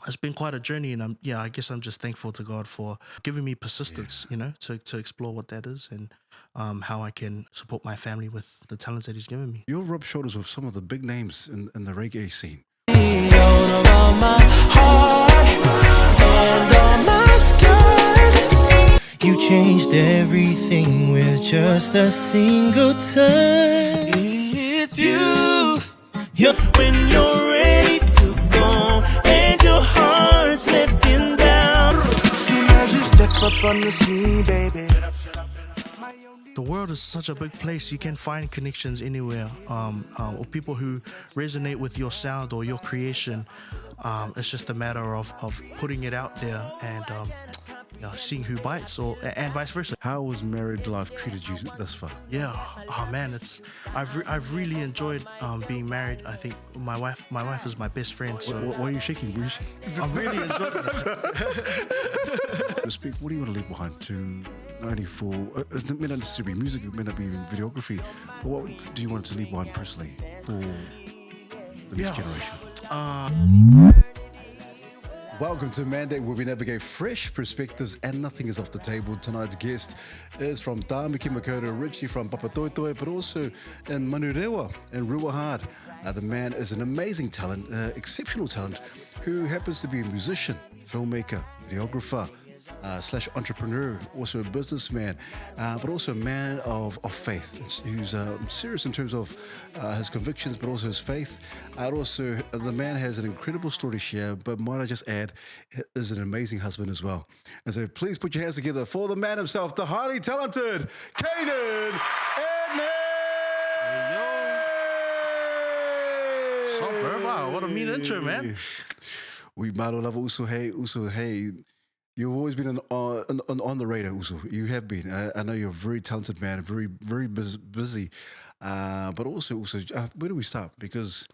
it's been quite a journey, and I guess I'm just thankful to God for giving me persistence, to explore what that is, and how I can support my family with the talents that He's given me. You've rubbed shoulders with some of the big names in the reggae scene. You changed everything with just a single touch. It's you. When you're ready to go and your heart's lifting down. Soon as you step up on the scene, baby. The world is such a big place. You can find connections anywhere, or people who resonate with your sound or your creation. It's just a matter of putting it out there and seeing who bites, and vice versa. How has married life treated you thus far? Yeah, oh man, I've really enjoyed being married. I think my wife is my best friend. So Why are you shaking? I'm really enjoying it. Speak. What do you want to leave behind to? Not only for it may not necessarily be music, it may not be even videography, but what do you want to leave behind personally for the next generation? Welcome to Mandate, where we navigate fresh perspectives and nothing is off the table. Tonight's guest is from Tāmaki Makota, originally from Papatoetoe, but also in Manurewa and Ruahard. The man is an amazing talent, exceptional talent, who happens to be a musician, filmmaker, videographer, / entrepreneur, also a businessman, but also a man of faith, who's serious in terms of his convictions, but also his faith. Also, the man has an incredible story to share, but might I just add, is an amazing husband as well. And so please put your hands together for the man himself, the highly talented Canaan Ene! Wow, what a mean intro, man. We might love also, hey. You've always been on the radar, Uso. You have been. I know you're a very talented man, very, very busy. But also, where do we start? Because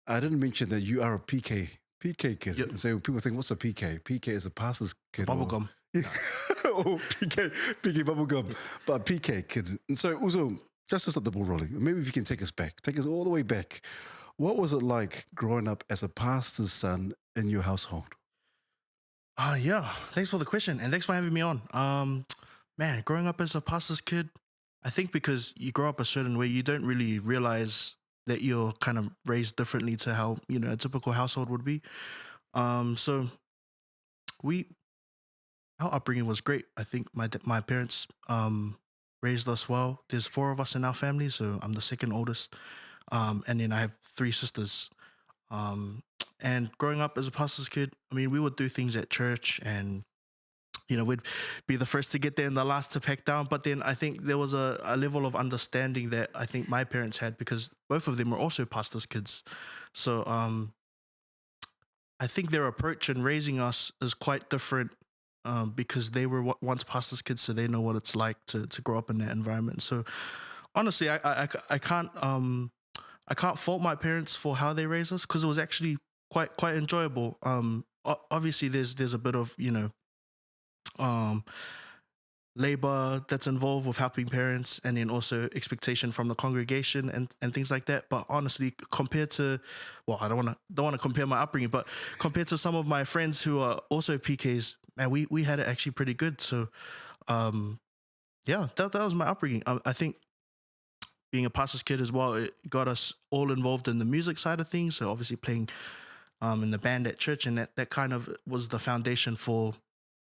I didn't mention that you are a PK kid. Yep. So people think, what's a PK? PK is a pastor's kid. Bubblegum. Oh, PK bubblegum. But PK kid. And so, Uso, just to start the ball rolling, maybe if you can take us all the way back. What was it like growing up as a pastor's son in your household? Yeah, thanks for the question, and thanks for having me on. Man, growing up as a pastor's kid, I think because you grow up a certain way, you don't really realize that you're kind of raised differently to how, a typical household would be. So our upbringing was great. I think my parents raised us well. There's 4 of us in our family, so I'm the second oldest, and then I have 3 sisters. And growing up as a pastor's kid, I mean, we would do things at church and, we'd be the first to get there and the last to pack down. But then I think there was a level of understanding that I think my parents had, because both of them were also pastors' kids. So I think their approach in raising us is quite different because they were once pastors' kids, so they know what it's like to grow up in that environment. So honestly, I can't fault my parents for how they raised us, because it was actually quite enjoyable. Obviously there's a bit of labor that's involved with helping parents, and then also expectation from the congregation and things like that. But honestly, compared to, I don't want to compare my upbringing, but compared to some of my friends who are also PKs, man, we had it actually pretty good. So that was my upbringing. I think being a pastor's kid as well, it got us all involved in the music side of things. So obviously playing in the band at church, and that kind of was the foundation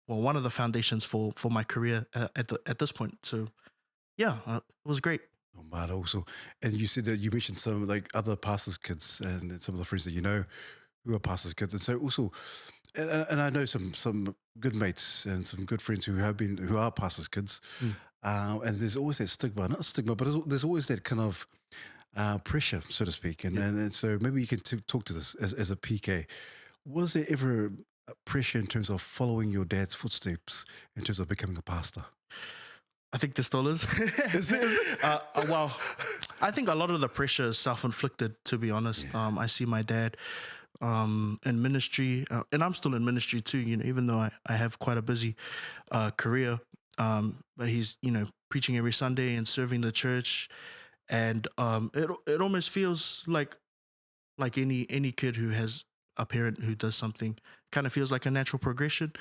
one of the foundations for my career at this point. So it was great. Oh, man, also. And you said that you mentioned some like other pastors' kids and some of the friends that you know who are pastors' kids. And so also, and I know some good mates and some good friends who are pastors' kids. And there's always that stigma, but there's always that kind of pressure, so to speak. And so maybe you can talk to this as a PK. Was there ever pressure in terms of following your dad's footsteps in terms of becoming a pastor? I think there still is. Well, I think a lot of the pressure is self-inflicted, to be honest. Yeah. I see my dad in ministry, and I'm still in ministry too, even though I have quite a busy career. But he's, preaching every Sunday and serving the church. And it almost feels like any kid who has a parent who does something, kind of feels like a natural progression.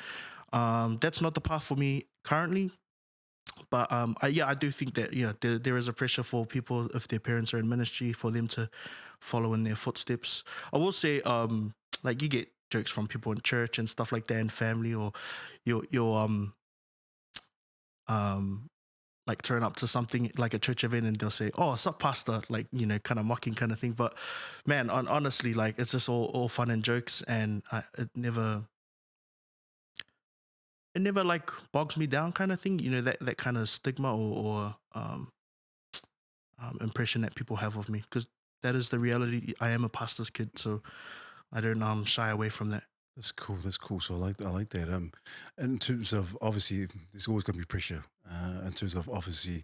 That's not the path for me currently. But I do think that there is a pressure for people if their parents are in ministry for them to follow in their footsteps. I will say, like you get jokes from people in church and stuff like that, in family, or you'll like turn up to something like a church event and they'll say, "Oh, what's up, pastor?" Like kind of mocking kind of thing. But man, honestly, like it's just all fun and jokes, and it never like bogs me down kind of thing, that kind of stigma or impression that people have of me, because that is the reality. I am a pastor's kid, so I don't shy away from that. That's cool. That's cool. So I like that. In terms of obviously, there's always going to be pressure. In terms of obviously,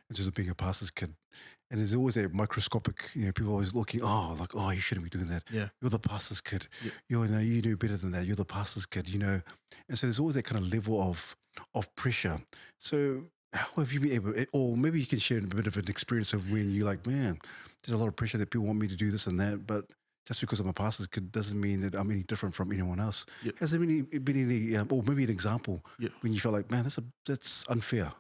in terms of being a pastor's kid, and there's always that microscopic. People always looking. Oh, like you shouldn't be doing that. Yeah. You're the pastor's kid. Yeah. You know better than that. You're the pastor's kid. And so there's always that kind of level of pressure. So how have you been able, or maybe you can share a bit of an experience of when you're like, man, there's a lot of pressure that people want me to do this and that, but just because I'm a pastor's kid doesn't mean that I'm any different from anyone else. Yep. Has there been any, or maybe an example when you felt like, man, that's unfair?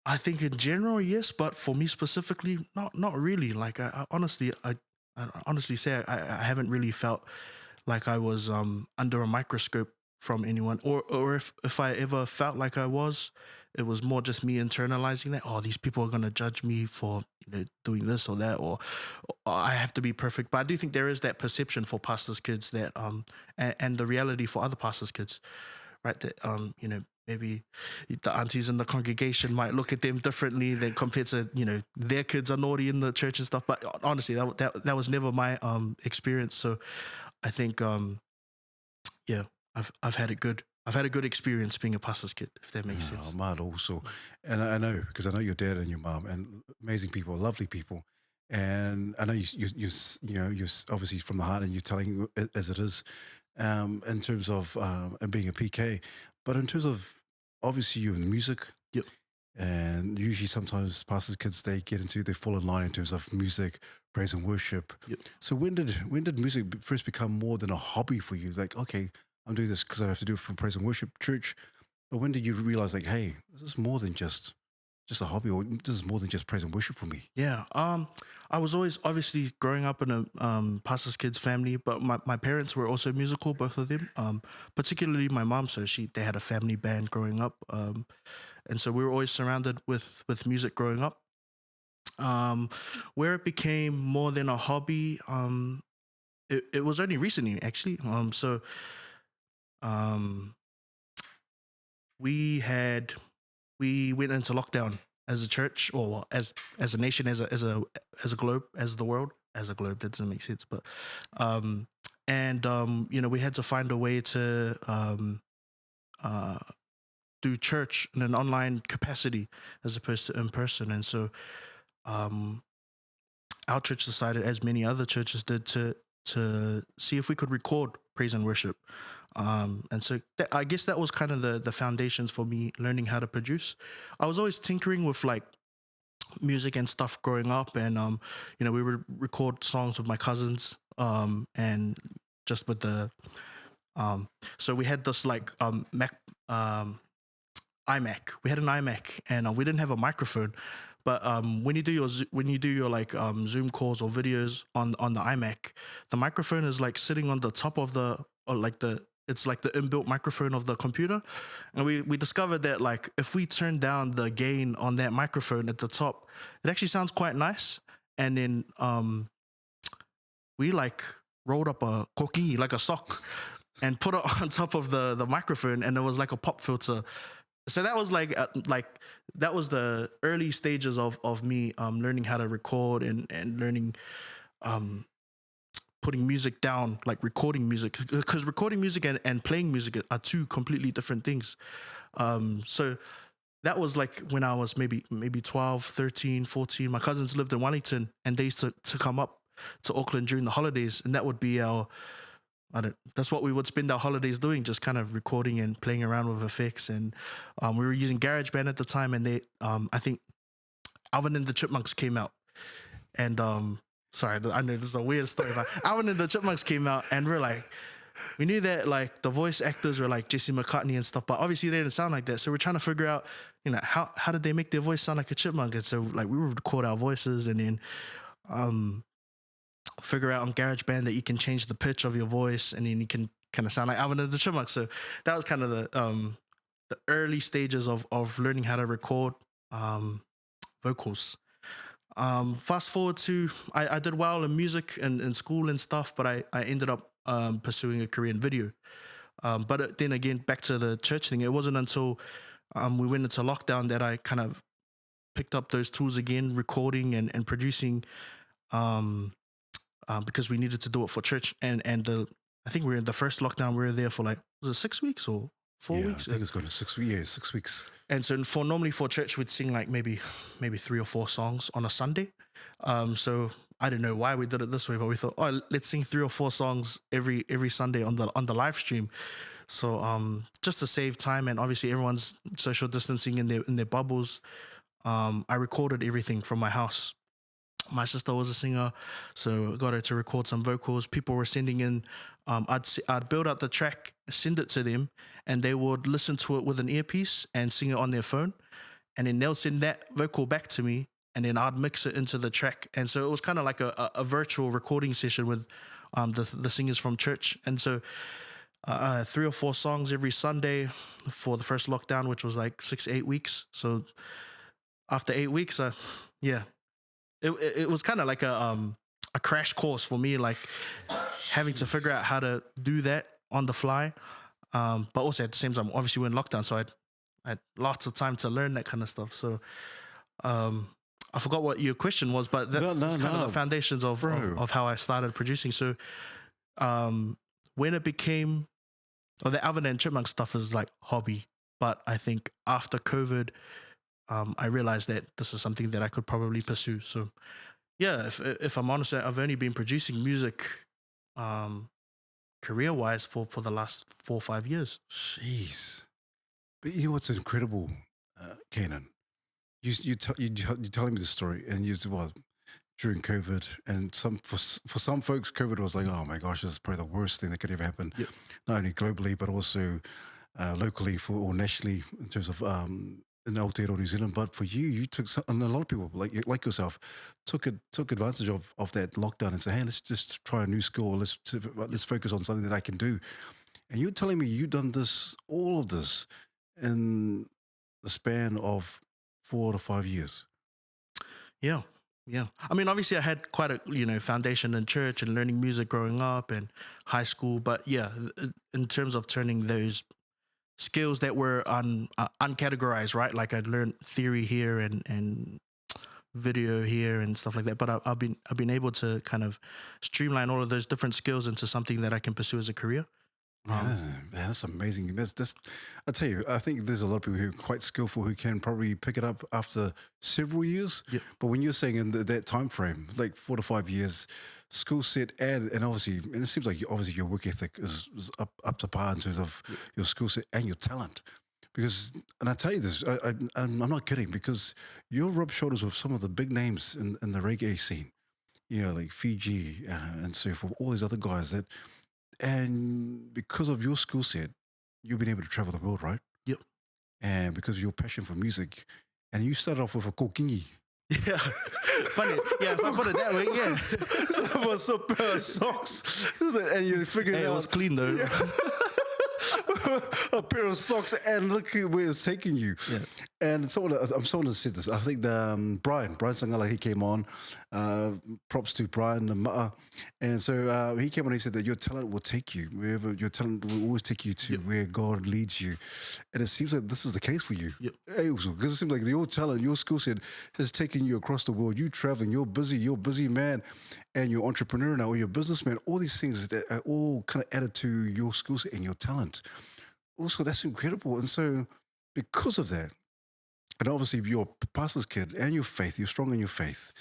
I think in general, yes, but for me specifically, not really. Like I honestly say I haven't really felt like I was under a microscope from anyone, or if I ever felt like I was, it was more just me internalizing that, oh, these people are gonna judge me for doing this or that, or I have to be perfect. But I do think there is that perception for pastors' kids that and the reality for other pastors' kids, right? That maybe the aunties in the congregation might look at them differently than compared to their kids are naughty in the church and stuff. But honestly, that was never my experience. So I think I've had it good. I've had a good experience being a pastor's kid, if that makes sense. Mad also, and I know because I know your dad and your mom and amazing people, lovely people, and I know you're obviously from the heart and you're telling it as it is, in terms of and being a PK, but in terms of obviously you're in music. Yep. And usually sometimes pastors' kids they fall in line in terms of music, praise and worship. Yep. So when did music first become more than a hobby for you? Like, okay, I'm doing this because I have to do it for praise and worship church. But when did you realize, like, hey, this is more than just a hobby, or this is more than just praise and worship for me? Yeah. I was always obviously growing up in a pastor's kids family, but my parents were also musical, both of them. Particularly my mom, so they had a family band growing up. And so we were always surrounded with music growing up. Where it became more than a hobby, it was only recently actually. We went into lockdown as a church, or as a nation, as a globe, as the world, as a globe. That doesn't make sense, but we had to find a way to do church in an online capacity as opposed to in person. And so our church decided, as many other churches did, to see if we could record praise and worship. And so I guess that was kind of the foundations for me learning how to produce. I was always tinkering with like music and stuff growing up, and we would record songs with my cousins, and just with the so we had this like Mac iMac. We had an iMac, and we didn't have a microphone. But when you do your like Zoom calls or videos on the iMac, the microphone is like sitting on the top of it's like the inbuilt microphone of the computer. And we discovered that like if we turn down the gain on that microphone at the top, it actually sounds quite nice. And then we like rolled up a koki, like a sock, and put it on top of the microphone, and it was like a pop filter. So that was like that was the early stages of me learning how to record and learning putting music down, like recording music, because recording music and playing music are two completely different things. So that was like when I was maybe 12, 13, 14. My cousins lived in Wellington, and they used to come up to Auckland during the holidays, and that would be that's what we would spend our holidays doing, just kind of recording and playing around with effects. And we were using GarageBand at the time, and I think Alvin and the Chipmunks came out. And sorry, I know this is a weird story, but Alvin and the Chipmunks came out, and we're like, we knew that like the voice actors were like Jesse McCartney and stuff, but obviously they didn't sound like that. So we're trying to figure out, you know, how did they make their voice sound like a chipmunk? And so like we would record our voices and then figure out on GarageBand that you can change the pitch of your voice and then you can kind of sound like Alvin and the Chipmunks. So that was kind of the early stages of learning how to record vocals. Fast forward to, I did well in music and in school and stuff, but I ended up pursuing a career in video. But then again, back to the church thing, it wasn't until we went into lockdown that I kind of picked up those tools again, recording and producing, because we needed to do it for church. And I think we were in the first lockdown, we were there for like, was it 6 weeks or 4 weeks? I think it's going to 6 weeks. Yeah, 6 weeks. And so normally for church, we'd sing like maybe 3 or 4 songs on a Sunday. So I don't know why we did it this way, but we thought, oh, let's sing 3 or 4 songs every Sunday on the live stream. So just to save time, and obviously everyone's social distancing in their bubbles, I recorded everything from my house. My sister was a singer, so I got her to record some vocals. People were sending in, I'd build out the track, send it to them, and they would listen to it with an earpiece and sing it on their phone. And then they'll send that vocal back to me, and then I'd mix it into the track. And so it was kind of like a virtual recording session with the singers from church. And so 3 or 4 songs every Sunday for the first lockdown, which was like 6 to 8 weeks. So after 8 weeks, it was kind of like a crash course for me, like having to figure out how to do that on the fly. But also at the same time, obviously we're in lockdown, so I had lots of time to learn that kind of stuff. So I forgot what your question was, but that's kind of the foundations of how I started producing. So when it became, the Alvin and Chipmunk stuff is like hobby, but I think after COVID, I realized that this is something that I could probably pursue. So yeah, if I'm honest, I've only been producing music career-wise for the last 4 or 5 years. Jeez. But you know what's incredible, Canaan? You're telling me the story, and you said, well, during COVID, and for some folks, COVID was like, oh my gosh, this is probably the worst thing that could ever happen, yep. Not only globally, but also locally or nationally in terms of in Aotearoa, New Zealand. But for you took and a lot of people like yourself took advantage of that lockdown and said, hey, let's just try a new skill. Let's focus on something that I can do. And you're telling me you've done all of this in the span of 4 to 5 years. Yeah. I mean, obviously I had quite a, foundation in church and learning music growing up and high school. But yeah, in terms of turning those skills that were uncategorized, right? Like I'd learned theory here and video here and stuff like that. But I've been able to kind of streamline all of those different skills into something that I can pursue as a career. That's amazing. That's I tell you, I think there's a lot of people who are quite skillful who can probably pick it up after several years. Yep. But when you're saying in that time frame, like 4 to 5 years, skill set and obviously, and it seems like obviously your work ethic is up to par in terms of your skill set and your talent. Because, and I tell you this, I'm not kidding, because you rub shoulders with some of the big names in the reggae scene, like Fiji and so forth, all these other guys that. And because of your skill set, you've been able to travel the world, right? Yep. And because of your passion for music, and you started off with a kokingi. Yeah. Funny. Yeah, if I put it that way, yes. So a pair of socks. And you figured it out. It was clean though. Yeah. A pair of socks, and look at where it's taking you. Yeah. And someone said this. I think Brian Sangala, he came on. Props to Brian and Ma'a. And so he came on and he said that your talent will take you wherever your talent will always take you to where God leads you. And it seems like this is the case for you. Yep. Because it seems like your talent, your skill set has taken you across the world. You traveling, you're a busy man, and you're entrepreneur now, or you're a businessman. All these things that are all kind of added to your skill set and your talent. Also, that's incredible. And so because of that, and obviously you're a pastor's kid and your faith, you're strong in your faith.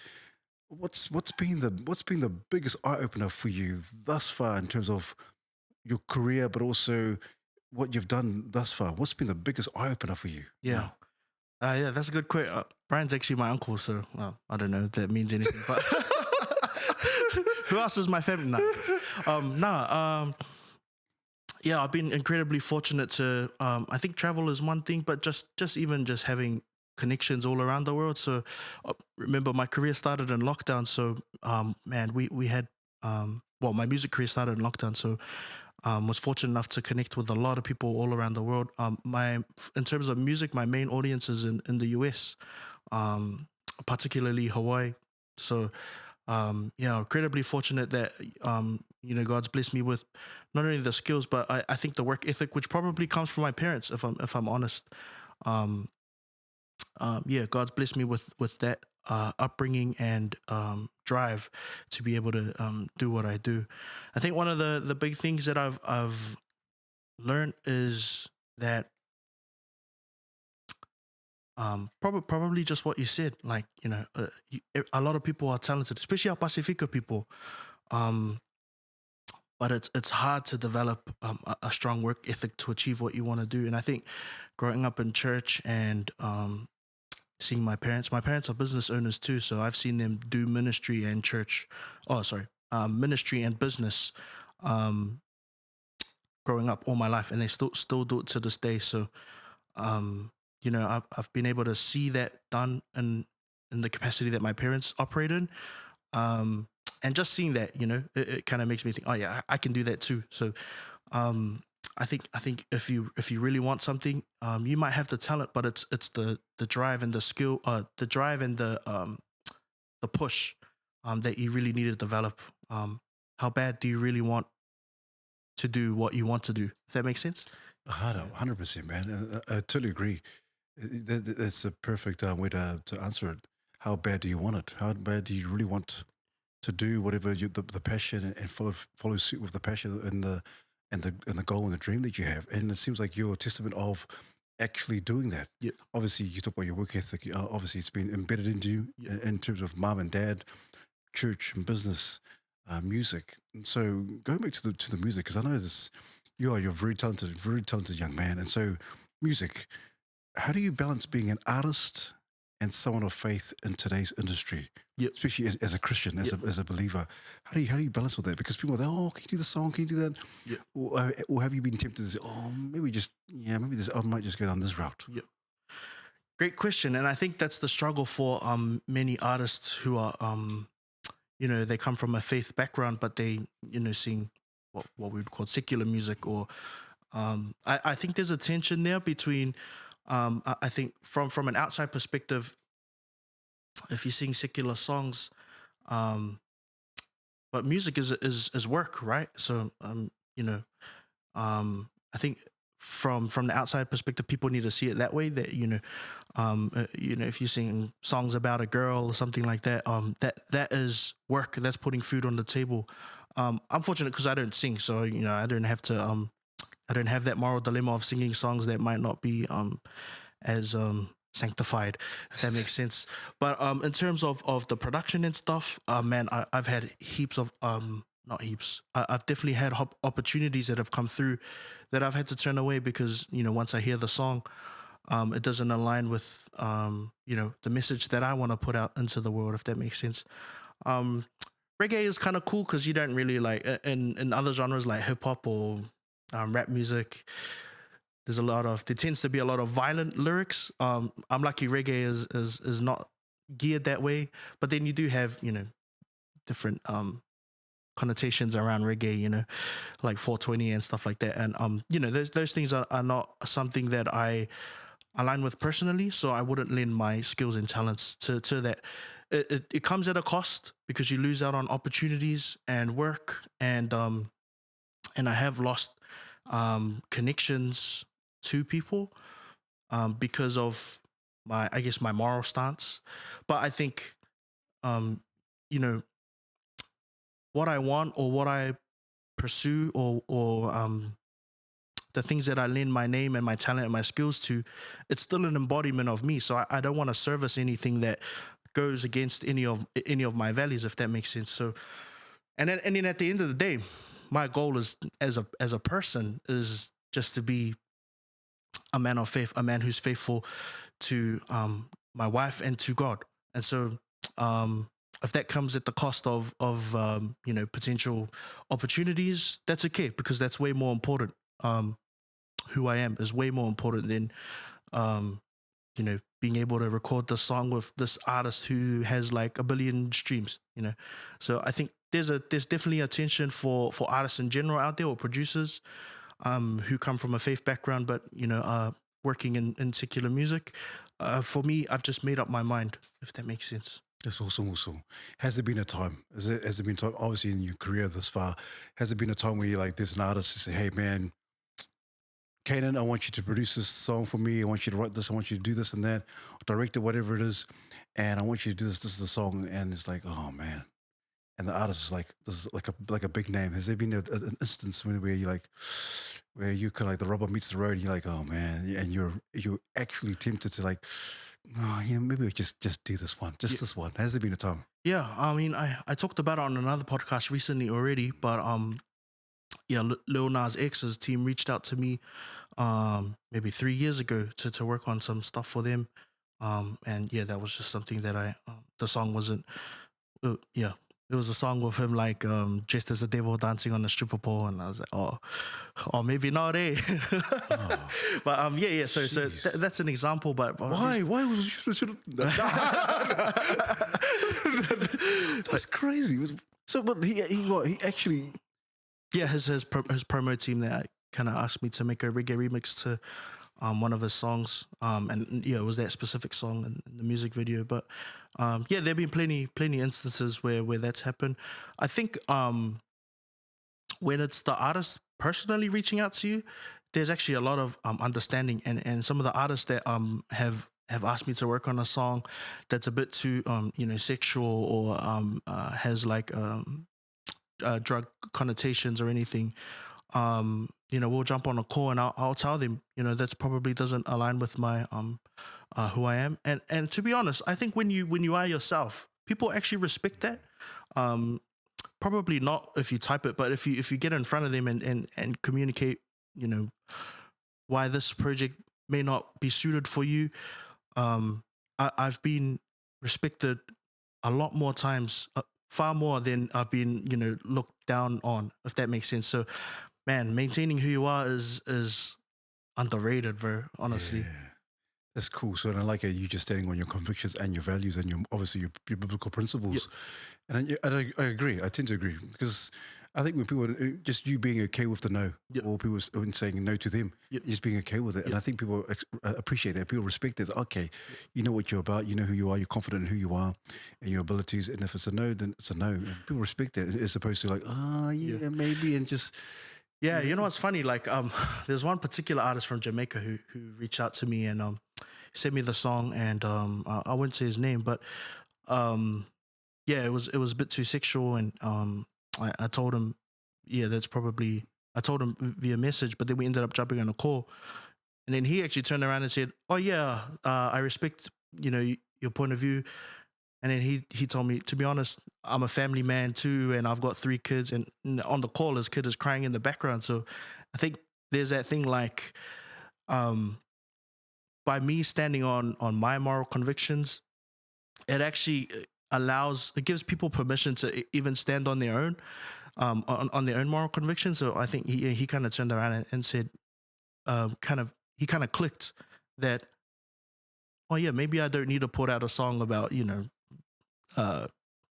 What's been the biggest eye opener for you thus far in terms of your career, but also what you've done thus far? What's been the biggest eye opener for you? Yeah. Yeah, that's a good question. Brian's actually my uncle, so I don't know if that means anything, but Who else is my family? Yeah, I've been incredibly fortunate to. I think travel is one thing, but just even just having connections all around the world. So, remember my career started in lockdown. So, man, we had well, my music career started in lockdown. So, was fortunate enough to connect with a lot of people all around the world. In terms of music, my main audience is in the US, particularly Hawaii. So, yeah, incredibly fortunate that God's blessed me with not only the skills, but I think the work ethic, which probably comes from my parents, if I'm honest. Yeah, God's blessed me with that upbringing and drive to be able to do what I do. I think one of the big things that I've learned is that probably just what you said. Like a lot of people are talented, especially our Pacifica people. But it's hard to develop a strong work ethic to achieve what you want to do. And I think growing up in church and seeing my parents are business owners too, so I've seen them do ministry and church. Oh, sorry, ministry and business. Growing up all my life, and they still do it to this day. So, I've been able to see that done in the capacity that my parents operate in. And just seeing that, it kind of makes me think, oh yeah, I can do that too. So, I think if you really want something, you might have the talent, but it's the drive and the skill, the drive and the push, that you really need to develop. How bad do you really want to do what you want to do? Does that make sense? 100%, man. I totally agree. That's a perfect way to answer it. How bad do you want it? How bad do you really want to do whatever the passion and follow suit with the passion and the goal and the dream that you have? And it seems like you're a testament of actually doing that. Yeah. Obviously, you talk about your work ethic. Obviously, it's been embedded into you in terms of mom and dad, church and business, music. And so going back to the music, because I know you're a very talented young man. And so music, how do you balance being an artist and someone of faith in today's industry? Yep. Especially as a Christian, as a believer. How do you balance with that? Because people are like, oh, can you do the song? Can you do that? Yep. Or have you been tempted to say, oh, maybe I might just go down this route? Yep. Great question. And I think that's the struggle for many artists who are they come from a faith background, but they sing what we would call secular music, or I think there's a tension there between I think from an outside perspective, if you sing secular songs, but music is work, right? So I think from the outside perspective, people need to see it that way. That if you sing songs about a girl or something like that, that is work. That's putting food on the table. I'm fortunate because I don't sing, so I don't have to. I don't have that moral dilemma of singing songs that might not be as sanctified, if that makes sense. But in terms of the production and stuff, man, I've had heaps of not heaps. I've definitely had opportunities that have come through that I've had to turn away because once I hear the song, it doesn't align with the message that I want to put out into the world, if that makes sense. Reggae is kind of cool because you don't really like in other genres like hip hop or rap music. There tends to be a lot of violent lyrics. I'm lucky reggae is not geared that way, but then you do have different connotations around reggae, like 420 and stuff like that. And those things are not something that I align with personally, so I wouldn't lend my skills and talents to that. It comes at a cost because you lose out on opportunities and work, and I have lost connections to people because of my moral stance. But I think what I want or what I pursue or the things that I lend my name and my talent and my skills to, it's still an embodiment of me. So I don't want to service anything that goes against any of my values, if that makes sense. So, and then at the end of the day, my goal is as a person is just to be a man of faith, a man who's faithful to my wife and to God. And so if that comes at the cost of potential opportunities, that's okay, because that's way more important. Who I am is way more important than being able to record the song with this artist who has like 1 billion streams. So I think there's definitely attention for artists in general out there, or producers who come from a faith background, but working in secular music. For me, I've just made up my mind, if that makes sense. That's awesome, awesome. Has there been a time, has there been time, obviously in your career thus far, has there been a time where you're like, there's an artist to say, hey man, Canaan, I want you to produce this song for me. I want you to write this. I want you to do this and that, direct it, whatever it is. And I want you to do this. This is the song. And it's like, oh man. And the artist is like, this is like a big name. Has there been an instance where you like, where you kind of like the rubber meets the road and you're like, oh man, and you're actually tempted to like, oh, maybe we just do this one, this one. Has there been a time? Yeah, I mean, I talked about it on another podcast recently already, but Lil Nas X's team reached out to me maybe 3 years ago to work on some stuff for them. And yeah, that was just something that the song wasn't, it was a song with him like dressed as a devil dancing on a stripper pole, and I was like, oh, maybe not, eh? Oh, but yeah. So that's an example. But why was you? That's crazy. So, but he actually. Yeah, his promo team there kind of asked me to make a reggae remix to one of his songs, and yeah, it was that specific song in the music video. But yeah, there've been plenty instances where that's happened. I think when it's the artist personally reaching out to you, there's actually a lot of understanding, and some of the artists that have asked me to work on a song that's a bit too sexual, or has like drug connotations or anything, we'll jump on a call and I'll tell them, that's probably doesn't align with my who I am. And to be honest, I think when you are yourself, people actually respect that. Probably not if you type it, but if you get in front of them and communicate, why this project may not be suited for you. I've been respected a lot more times, far more than I've been, looked down on, if that makes sense. So, man, maintaining who you are is underrated, bro, honestly. Yeah. That's cool. So, and I like you just standing on your convictions and your values and obviously your biblical principles. Yep. And I agree. I tend to agree, because I think when people, just you being okay with the no, yep, or people saying no to them, yep, just being okay with it. Yep. And I think people appreciate that. People respect that. Okay, you know what you're about. You know who you are. You're confident in who you are and your abilities. And if it's a no, then it's a no. And people respect that, as opposed to like, yeah, maybe, and just. Yeah, you know what's funny? Like, there's one particular artist from Jamaica who reached out to me and sent me the song, and I wouldn't say his name, but yeah, it was a bit too sexual, and I told him, yeah, that's probably. I told him via message, but then we ended up jumping on a call, and then he actually turned around and said, "Oh yeah, I respect your point of view." And then he told me, to be honest, I'm a family man too, and I've got 3 kids. And on the call, his kid is crying in the background. So I think there's that thing like, by me standing on my moral convictions, it actually gives people permission to even stand on their own, on their own moral convictions. So I think he kind of turned around and said, he kind of clicked that, oh yeah, maybe I don't need to put out a song about,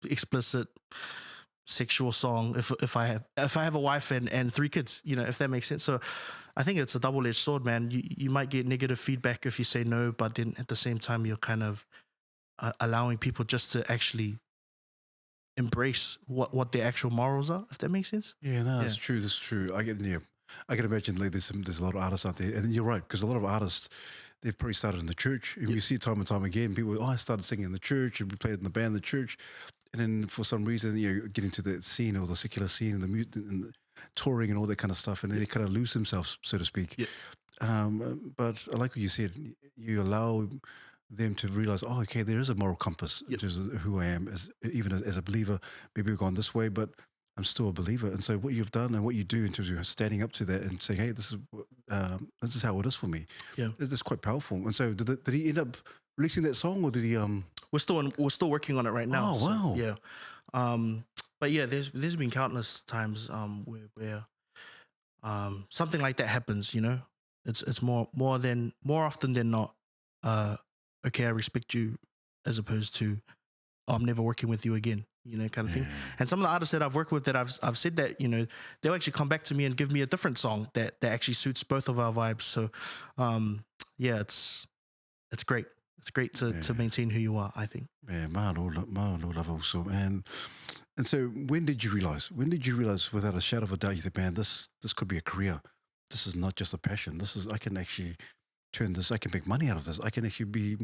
explicit sexual song if I have a wife and 3 kids, if that makes sense. So I think it's a double-edged sword, man. You might get negative feedback if you say no, but then at the same time you're kind of allowing people just to actually embrace what their actual morals are, if that makes sense. Yeah, no, that's true. That's true. I can imagine like there's a lot of artists out there, and you're right, because a lot of artists, they've probably started in the church. And you see time and time again, people, I started singing in the church, and we played in the band in the church. And then for some reason, get into the scene, or the secular scene, and the touring and all that kind of stuff. And then they kind of lose themselves, so to speak. Yeah. But I like what you said. You allow them to realize, oh, okay, there is a moral compass in terms of who I am, even as a believer. Maybe we've gone this way, but I'm still a believer. And so what you've done and what you do in terms of standing up to that and saying, hey, this is how it is for me. Yeah. That's quite powerful. And so did he end up releasing that song, or did he we're still working on it right now. Oh, so, wow. yeah. But yeah, there's been countless times where something like that happens. You know, it's more often than not. Okay, I respect you, as opposed to, oh, I'm never working with you again. You know, kind of thing. And some of the artists that I've worked with that I've said that, you know, they'll actually come back to me and give me a different song that actually suits both of our vibes. So, yeah, it's great. It's great to maintain who you are, I think. Yeah, mahalo love also. And so when did you realize without a shadow of a doubt, you think, man, this could be a career. This is not just a passion. I can actually turn this, I can make money out of this. I can actually be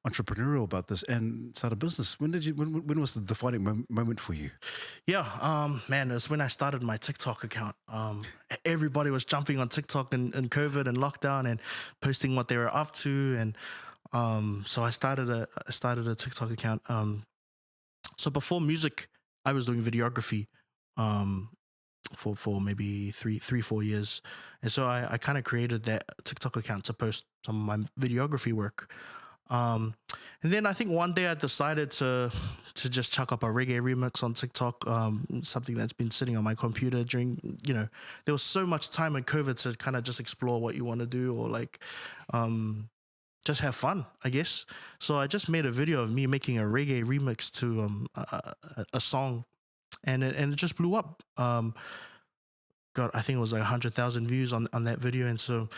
entrepreneurial about this and start a business. When was the defining moment for you? Yeah, man, it was when I started my TikTok account. Everybody was jumping on TikTok in COVID and lockdown and posting what they were up to. And so I started a TikTok account. So before music, I was doing videography for maybe 3-4 years. And so I kind of created that TikTok account to post some of my videography work. And then I think one day I decided to just chuck up a reggae remix on TikTok, something that's been sitting on my computer during, you know, there was so much time in COVID to kind of just explore what you want to do, or like just have fun, I guess. So I just made a video of me making a reggae remix to a song, and it just blew up. God, I think it was like 100,000 views on that video, and so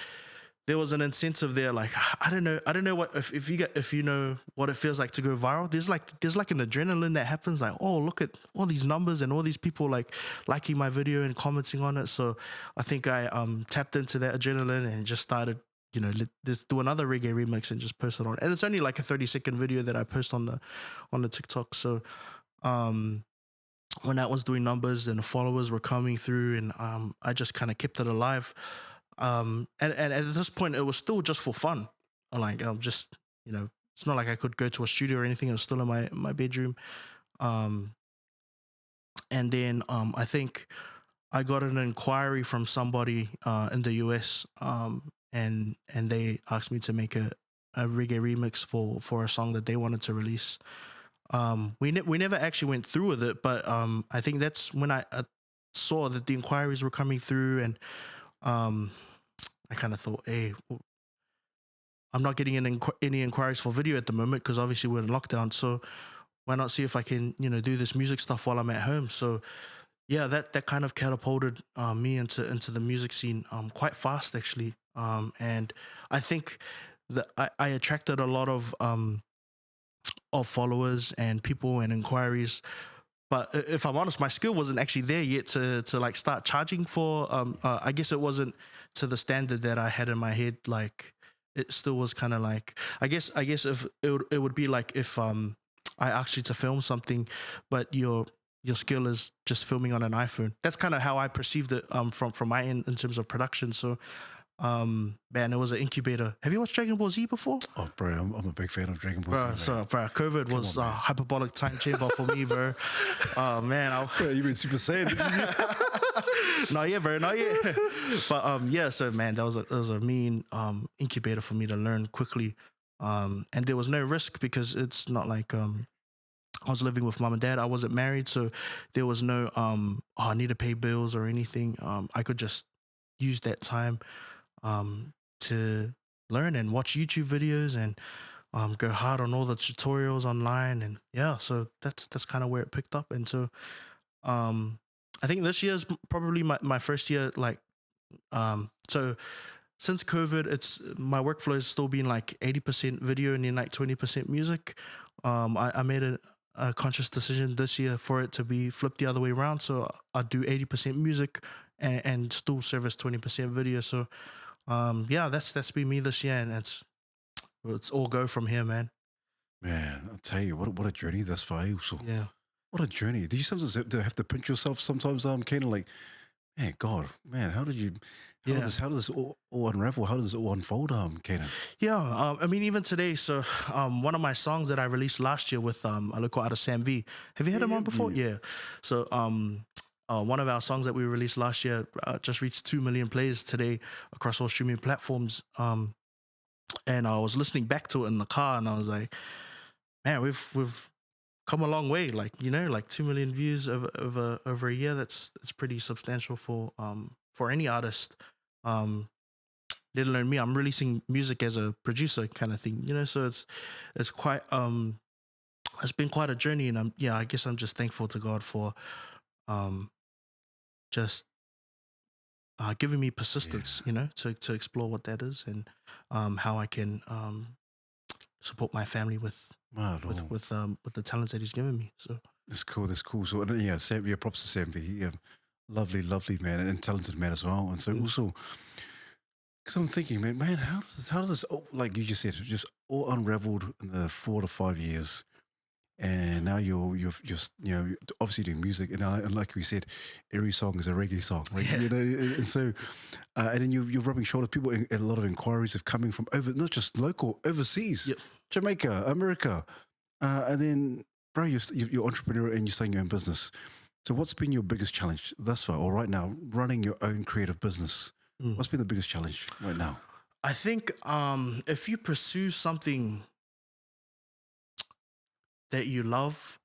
there was an incentive there. Like, I don't know what if you know what it feels like to go viral. There's like an adrenaline that happens. Like, oh, look at all these numbers and all these people like liking my video and commenting on it. So I think I tapped into that adrenaline and just started, you know, let's do another reggae remix and just post it on. And it's only like a 30-second video that I post on the TikTok. So when that was doing numbers and the followers were coming through, and I just kind of kept it alive. And at this point, it was still just for fun. Like, I'm just, you know, it's not like I could go to a studio or anything. It was still in my bedroom. And then I think I got an inquiry from somebody in the US, and they asked me to make a reggae remix for a song that they wanted to release. We never actually went through with it, but I think that's when I saw that the inquiries were coming through, and I kind of thought, hey, I'm not getting any inquiries for video at the moment because obviously we're in lockdown. So why not see if I can, you know, do this music stuff while I'm at home? So yeah, that kind of catapulted me into the music scene quite fast, actually. And I think that I attracted a lot of followers and people and inquiries. But if I'm honest, my skill wasn't actually there yet to like start charging for. I guess it wasn't to the standard that I had in my head. Like, it still was kind of like, I guess if it would be like if I asked you to film something, but your skill is just filming on an iPhone. That's kind of how I perceived it from my end in terms of production. So man, it was an incubator. Have you watched Dragon Ball Z before? Oh, bro, I'm a big fan of Dragon Ball Z. So, bro, COVID was a hyperbolic time chamber for me, bro. Oh man, bro, you've been Super Saiyan. Not yet, bro, not yet. But yeah, so man, that was a mean incubator for me to learn quickly. And there was no risk because it's not like I was living with mom and dad. I wasn't married, so there was no I need to pay bills or anything. I could just use that time to learn and watch YouTube videos and go hard on all the tutorials online. And yeah, so that's kind of where it picked up. And so I think this year is probably my first year, like so since COVID, it's my workflow has still been like 80% video and then like 20% music. I made a conscious decision this year for it to be flipped the other way around. So I do 80% music and still service 20% video. So yeah, that's been me this year, and it's all go from here, man. Man, I'll tell you, what a journey thus far. Also. Yeah. What a journey. Do you sometimes have to pinch yourself sometimes, Canaan, like, man, God, man, how did this all unravel? How did this all unfold, Canaan? Yeah, I mean, even today, so one of my songs that I released last year with a local artist, Sam V. Have you heard him on before? Yeah. So one of our songs that we released last year just reached 2 million plays today across all streaming platforms. And I was listening back to it in the car, and I was like, man, we've come a long way. Like, you know, like 2 million views over a year. That's pretty substantial for any artist. Let alone me. I'm releasing music as a producer kind of thing, you know. So it's quite it's been quite a journey, and I guess I'm just thankful to God for just giving me persistence, you know, to explore what that is, and how I can support my family with Wow, with the talents that He's given me. So that's cool. That's cool. So yeah, Sam, yeah, props to Sam. Yeah, lovely, lovely man, and talented man as well. And so also, because I'm thinking, man, how does this, like you just said, just all unraveled in the 4 to 5 years, and now you're you know, obviously doing music, and like we said, every song is a reggae song, like, you know, and so and then you're rubbing shoulders. People, a lot of inquiries have coming from over, not just local, overseas, Yep. Jamaica, America, and then bro, you're entrepreneur and you're starting your own business. So what's been your biggest challenge thus far, or right now, running your own creative business? What's been the biggest challenge right now? I think if you pursue something that you love,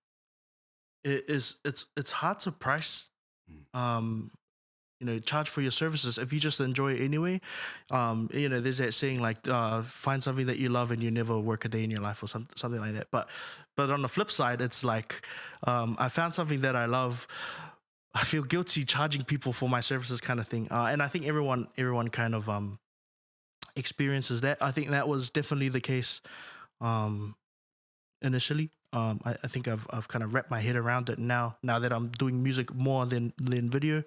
it's hard to price, you know, charge for your services if you just enjoy it anyway. You know, there's that saying like, find something that you love and you never work a day in your life, or something like that. But on the flip side, it's like, I found something that I love. I feel guilty charging people for my services, kind of thing. And I think everyone kind of experiences that. I think that was definitely the case initially. I think I've kind of wrapped my head around it now that I'm doing music more than video.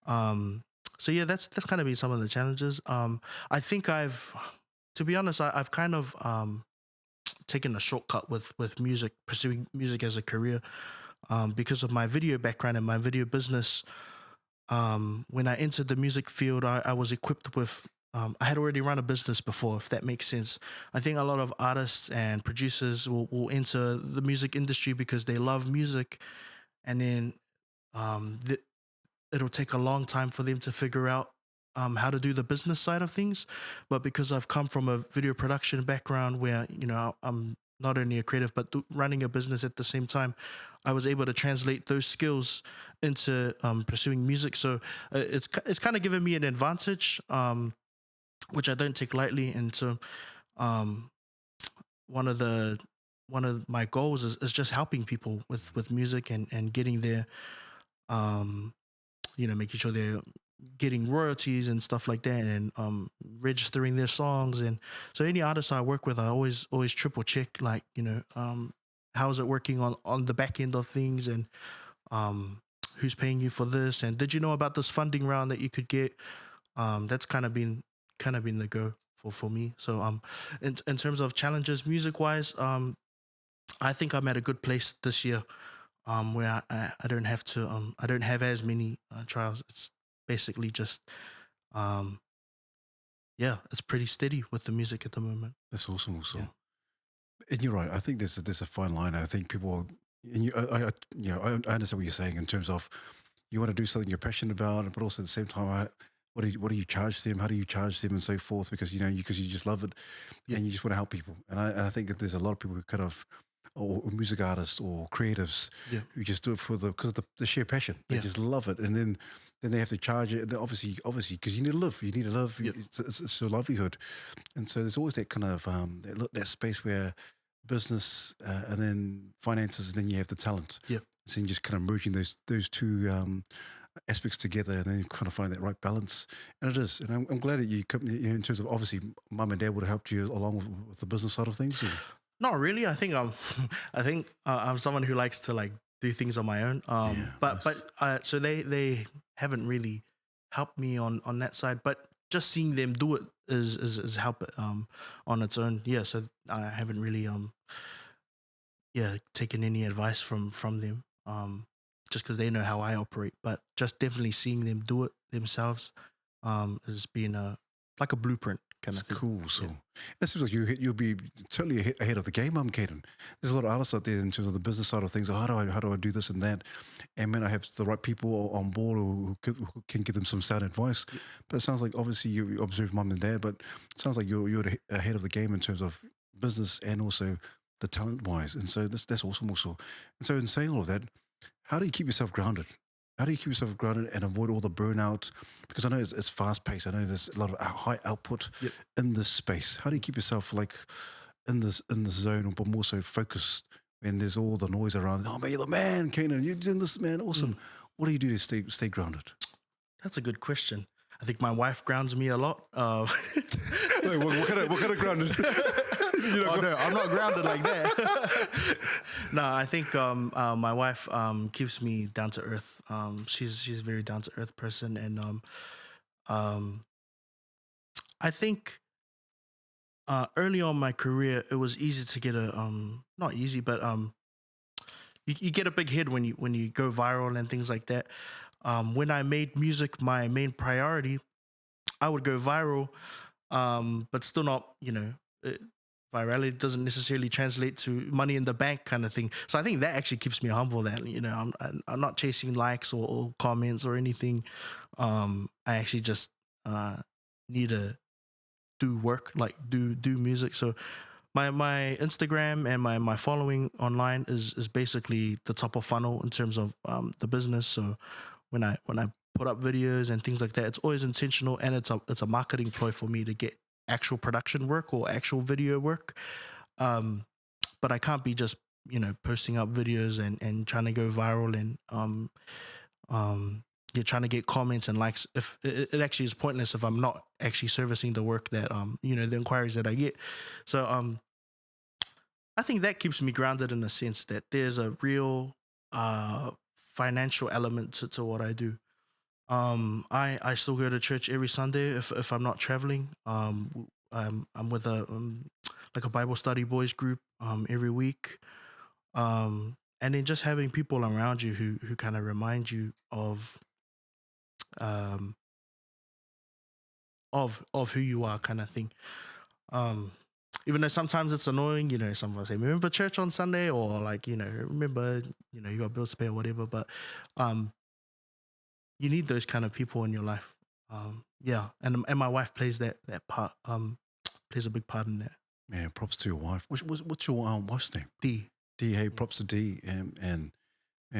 So yeah, that's kind of been some of the challenges. I think to be honest, I've kind of taken a shortcut with music, pursuing music as a career, because of my video background and my video business. When I entered the music field, I was equipped with, I had already run a business before, if that makes sense. I think a lot of artists and producers will enter the music industry because they love music, and then it'll take a long time for them to figure out how to do the business side of things. But because I've come from a video production background where, you know, I'm not only a creative but running a business at the same time, I was able to translate those skills into pursuing music. So it's kind of given me an advantage, which I don't take lightly. And so one of my goals is just helping people with music and getting their, you know, making sure they're getting royalties and stuff like that, and registering their songs. And so any artists I work with, I always triple check, like, you know, how is it working on the back end of things, and who's paying you for this, and did you know about this funding round that you could get? That's kind of been the go for me. So in terms of challenges music wise, I think I'm at a good place this year, where I don't have to I don't have as many trials. It's basically just yeah, it's pretty steady with the music at the moment. That's awesome. Also, Yeah. and you're right. I think there's a fine line. I think people, and I understand what you're saying in terms of you want to do something you're passionate about, but also at the same time, what do you charge them? How do you charge them, and so forth? Because you just love it, and you just want to help people. And I think that there's a lot of people who kind of, or music artists or creatives, who just do it because of the sheer passion. They just love it, and then they have to charge it. And obviously, because you need to live. You need to live. It's your livelihood, and so there's always that kind of that space where business and then finances, and then you have the talent. Yeah. So you just kind of merging those two aspects together, and then kind of find that right balance. And it is. And I'm glad that you come, in terms of, obviously mum and dad would have helped you along with the business side of things. Not really. I think I'm someone who likes to like do things on my own. But so they haven't really helped me on that side. But just seeing them do it is help on its own. Yeah. So I haven't really taken any advice from them. Just because they know how I operate. But just definitely seeing them do it themselves has been like a blueprint kind of thing. Cool. So it seems like you'll be totally ahead of the game, Canaan. There's a lot of artists out there in terms of the business side of things. How do I do this and that? And man, I have the right people on board who can give them some sound advice. But it sounds like obviously you observe mum and dad, but it sounds like you're ahead of the game in terms of business and also the talent wise. And so that's awesome also. And so in saying all of that, how do you keep yourself grounded? How do you keep yourself grounded and avoid all the burnout? Because I know it's fast paced. I know there's a lot of high output in this space. How do you keep yourself like in this zone, but more so focused when there's all the noise around? Oh man, you're the man, Canaan. You're doing this, man. Awesome. What do you do to stay grounded? That's a good question. I think my wife grounds me a lot. Wait, what kind of grounded? Oh no, I'm not grounded like that. No, I think my wife keeps me down to earth. She's a very down to earth person, and I think early on in my career it was easy to get a not easy, but you get a big hit when you go viral and things like that. When I made music my main priority, I would go viral, but still not, virality doesn't necessarily translate to money in the bank kind of thing. So I think that actually keeps me humble that, I'm not chasing likes or comments or anything. I actually just need to do work, like do music. So my Instagram and my following online is basically the top of funnel in terms of the business. So when I put up videos and things like that, it's always intentional, and it's a marketing ploy for me to get actual production work or actual video work. But I can't be just posting up videos and trying to go viral and you're trying to get comments and likes. If it actually is pointless if I'm not actually servicing the work that the inquiries that I get. So I think that keeps me grounded in the sense that there's a real financial element to what I do. I still go to church every Sunday if I'm not traveling. I'm with a like a Bible study boys group every week. And then just having people around you who kind of remind you of who you are, kind of thing. Even though sometimes it's annoying, some of us say, remember church on Sunday, or like, remember, you got bills to pay or whatever, but you need those kind of people in your life. And my wife plays that part, plays a big part in that. Man, props to your wife. What's your wife's name? D. Hey, props to D, and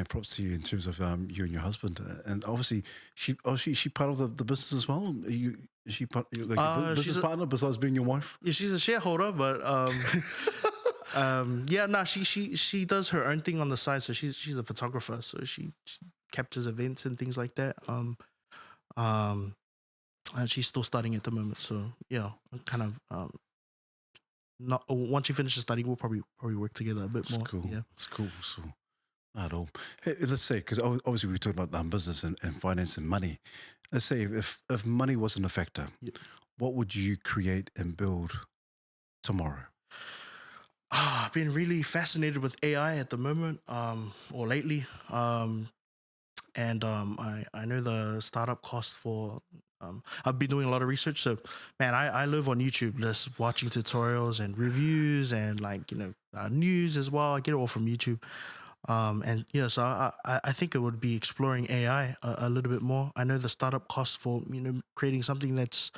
props to you in terms of you and your husband. And obviously, she part of the business as well. Is she part like your business partner besides being your wife? Yeah, she's a shareholder, but she does her own thing on the side. So she's a photographer, so she captures events and things like that. And she's still studying at the moment. So yeah, kind of not once she finishes studying, we'll probably work together a bit more. Cool. Yeah, it's cool. So not at all. Hey, let's say, because obviously we talk about business and finance and money. Let's say if money wasn't a factor, what would you create and build tomorrow? I've been really fascinated with AI at the moment, or lately. And I know the startup cost for. I've been doing a lot of research, so man, I live on YouTube, just watching tutorials and reviews and news as well. I get it all from YouTube. And yeah, so I think it would be exploring AI a little bit more. I know the startup cost for creating something that's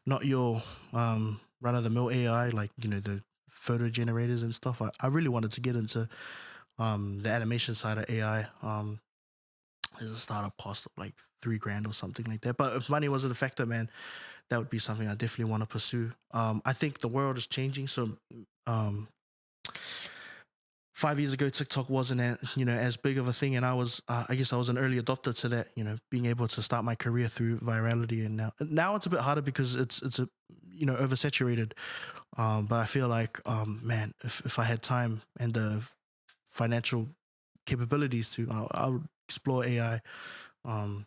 not your run of the mill AI, like the photo generators and stuff. I really wanted to get into the animation side of AI. There's a startup cost of like $3,000 or something like that. But if money wasn't a factor, man, that would be something I definitely want to pursue. I think the world is changing, so 5 years ago, TikTok wasn't as big of a thing, and I was an early adopter to that. Being able to start my career through virality, and now it's a bit harder because it's oversaturated. But I feel like man, if I had time and the financial capabilities to, I would explore AI, and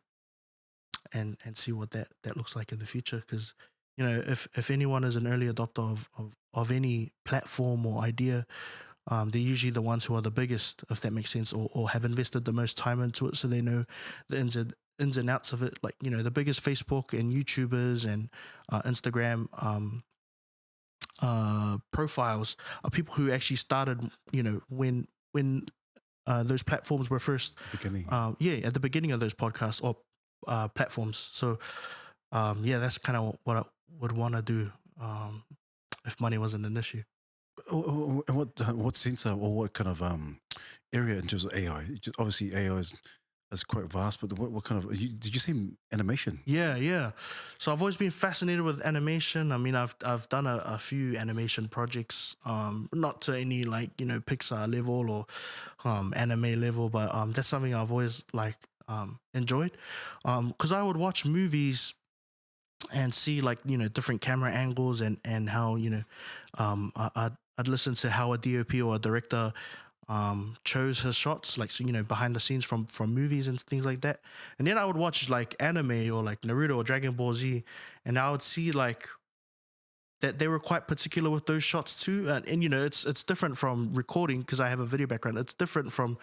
see what that looks like in the future. Because if anyone is an early adopter of any platform or idea, they're usually the ones who are the biggest, if that makes sense, or have invested the most time into it, so they know the ins and outs of it. Like the biggest Facebook and YouTubers and Instagram profiles are people who actually started when those platforms were first beginning. At the beginning of those podcasts or platforms. So that's kind of what I would want to do if money wasn't an issue. And what sense or what kind of area in terms of AI? Obviously, AI is quite vast, but what kind of did you say animation? Yeah, yeah. So I've always been fascinated with animation. I mean, I've done a few animation projects, not to any like Pixar level or anime level, but that's something I've always like enjoyed, because I would watch movies and see like different camera angles and how I'd listen to how a DOP or a director chose his shots, like, so behind the scenes from movies and things like that. And then I would watch like anime or like Naruto or Dragon Ball Z, and I would see like that they were quite particular with those shots too. And it's different from recording, because I have a video background. It's different from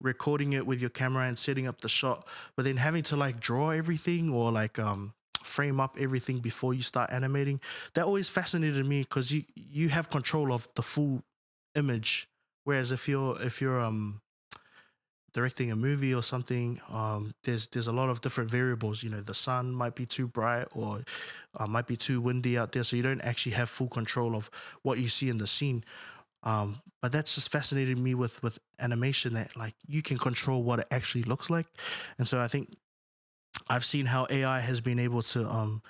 recording it with your camera and setting up the shot, but then having to like draw everything or like frame up everything before you start animating. That always fascinated me, because you have control of the full image, whereas if you're directing a movie or something, there's a lot of different variables. The sun might be too bright, or might be too windy out there, so you don't actually have full control of what you see in the scene. But that's just fascinated me with animation, that like you can control what it actually looks like. And so I think I've seen how AI has been able to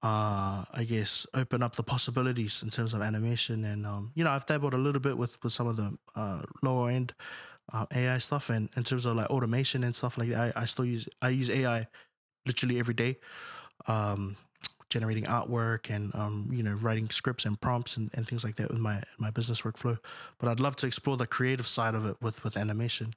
I guess open up the possibilities in terms of animation. And I've dabbled a little bit with some of the lower end AI stuff, and in terms of like automation and stuff like that. I use AI literally every day, um, generating artwork and writing scripts and prompts and things like that with my business workflow. But I'd love to explore the creative side of it with animation.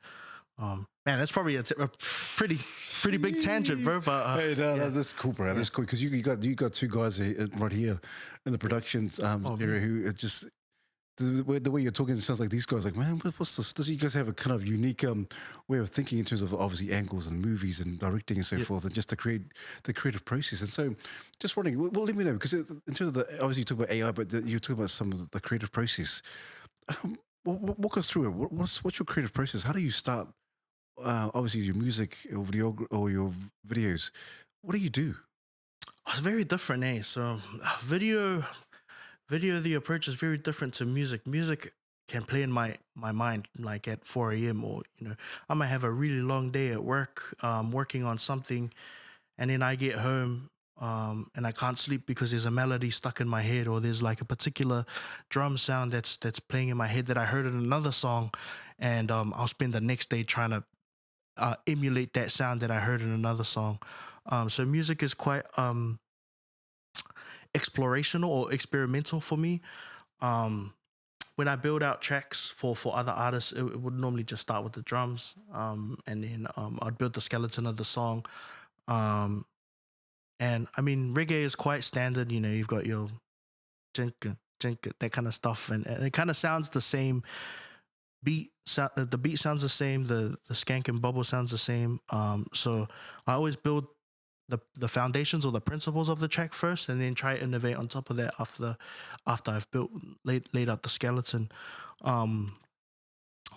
Man, that's probably a pretty big tangent, bro. But Hey, no, yeah. that's cool, bro. That's cool because you got two guys right here in the productions area who are just the way you're talking. It sounds like these guys like, man, what's this? Does you guys have a kind of unique way of thinking in terms of obviously angles and movies and directing and so forth, and just to create the creative process. And so, just wondering, well, let me know, because in terms of the obviously you talk about AI, but you talk about some of the creative process. Walk us through it. What's your creative process? How do you start? Obviously, your music or or your videos. What do you do? It's very different, eh? So video the approach is very different to music. Music can play in my mind like at 4 a.m., or I might have a really long day at work, working on something, and then I get home, and I can't sleep because there's a melody stuck in my head, or there's like a particular drum sound that's playing in my head that I heard in another song, and I'll spend the next day trying to emulate that sound that I heard in another song. So music is quite explorational or experimental for me. Um, when I build out tracks for other artists, it would normally just start with the drums, and then I'd build the skeleton of the song. Um, and I mean, reggae is quite standard. You've got your jinka, jinka, that kind of stuff, and it kind of sounds the same. The beat sounds the same. The skank and bubble sounds the same. So I always build the foundations or the principles of the track first, and then try to innovate on top of that after I've laid out the skeleton. Um,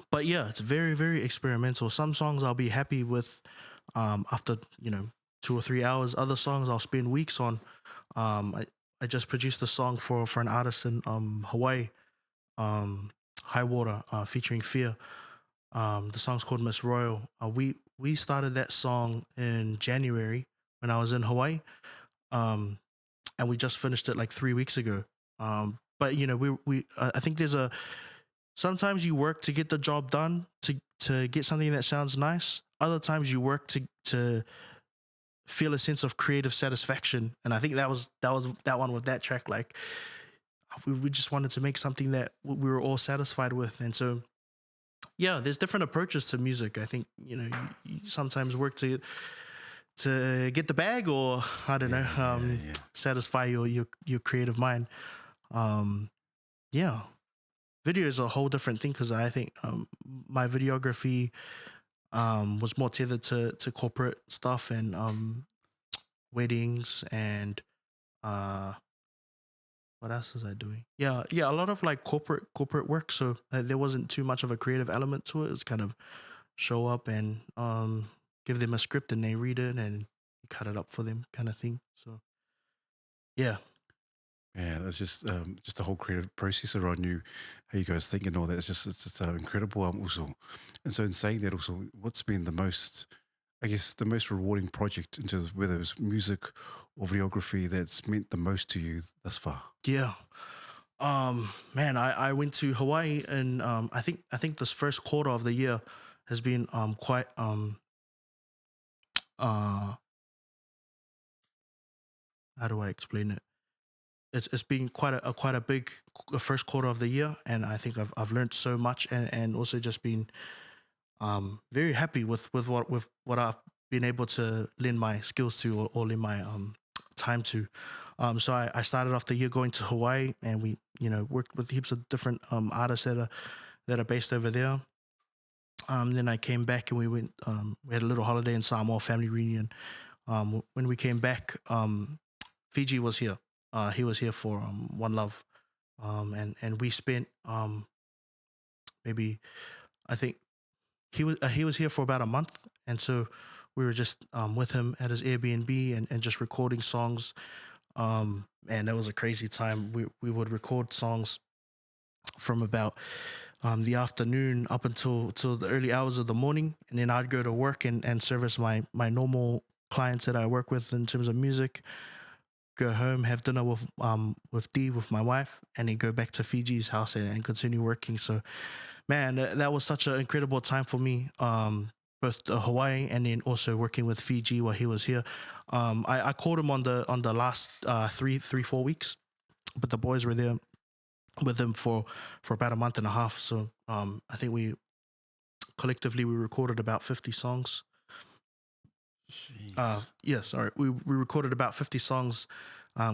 but yeah, it's very very experimental. Some songs I'll be happy with after 2 or 3 hours. Other songs I'll spend weeks on. I just produced a song for an artist in Hawaii, High Water, featuring Fear. The song's called Miss Royal. We started that song in January when I was in Hawaii, um, and we just finished it like 3 weeks ago. But we I think there's a sometimes you work to get the job done, to get something that sounds nice. Other times you work to feel a sense of creative satisfaction, and I think that one with that track. Like we just wanted to make something that we were all satisfied with, and so yeah, there's different approaches to music. I think you sometimes work to get the bag, or I don't know, satisfy your creative mind. Um, yeah, video is a whole different thing, because I think my videography was more tethered to corporate stuff and weddings and what else was I doing? Yeah, a lot of like corporate work. So there wasn't too much of a creative element to it. It was kind of show up and give them a script, and they read it and cut it up for them, kind of thing. So yeah. And it's just the whole creative process around you, how you guys think and all that. It's incredible. Also, and so in saying that, also, what's been the most, I guess, the most rewarding project in terms of whether it's music or videography that's meant the most to you thus far? Yeah. Man, I went to Hawaii, and I think this first quarter of the year has been quite uh how do I explain it? It's been quite a big first quarter of the year, and I think I've learned so much, and also just been very happy with what I've been able to lend my skills to, or lend my time to. So I started off the year going to Hawaii, and we worked with heaps of different artists that are based over there. Then I came back, and we had a little holiday in Samoa, family reunion. When we came back, Fiji was here. He was here for One Love, and we spent maybe, I think he was here for about a month, and so we were just with him at his Airbnb, and just recording songs. And that was a crazy time. We would record songs from about the afternoon up until the early hours of the morning, and then I'd go to work and service my normal clients that I work with in terms of music. Go home, have dinner with Dee, with my wife, and then go back to Fiji's house and continue working. So, man, that was such an incredible time for me. Both Hawaii, and then also working with Fiji while he was here. I called him on the last 4 weeks, but the boys were there with him for about a month and a half. So I think we collectively recorded about 50 songs. Yeah, sorry. We recorded about 50 songs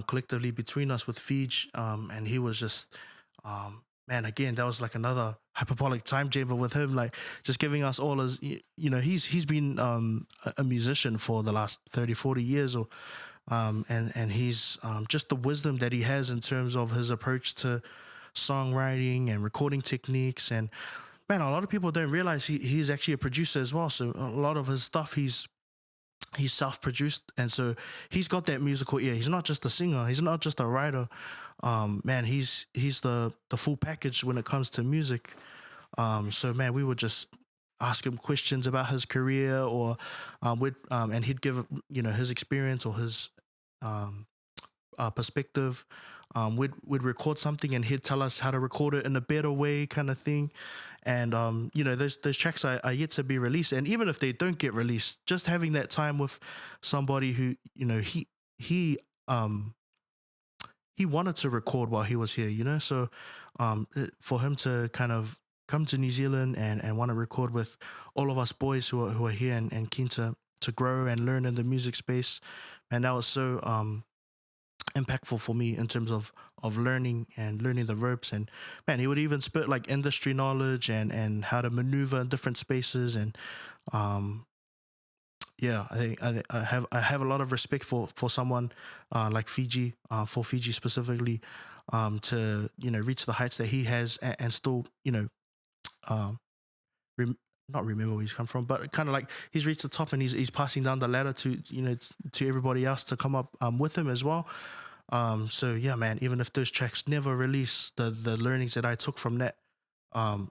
collectively between us with Fiji, and he was just, man, again, that was like another hyperbolic time chamber with him, like just giving us all his, he's been a musician for the last 30, 40 years, or and he's just the wisdom that he has in terms of his approach to songwriting and recording techniques. And man, a lot of people don't realize he's actually a producer as well. So a lot of his stuff he's self-produced, and so he's got that musical ear. He's not just a singer, he's not just a writer. Man, he's the full package when it comes to music. So man, we would just ask him questions about his career, or and he'd give his experience or his perspective. We'd record something, and he'd tell us how to record it in a better way, kind of thing. And those tracks are yet to be released, and even if they don't get released, just having that time with somebody who he wanted to record while he was here, so for him to kind of come to New Zealand and want to record with all of us boys who are here and keen to grow and learn in the music space, and that was so impactful for me in terms of learning the ropes. And man, he would even spit like industry knowledge and how to maneuver in different spaces. And yeah, I think I have a lot of respect for someone like Fiji, for Fiji specifically, to reach the heights that he has, and still not remember where he's come from, but kind of like he's reached the top, and he's passing down the ladder to to everybody else to come up with him as well. So yeah, man, even if those tracks never release, the learnings that I took from that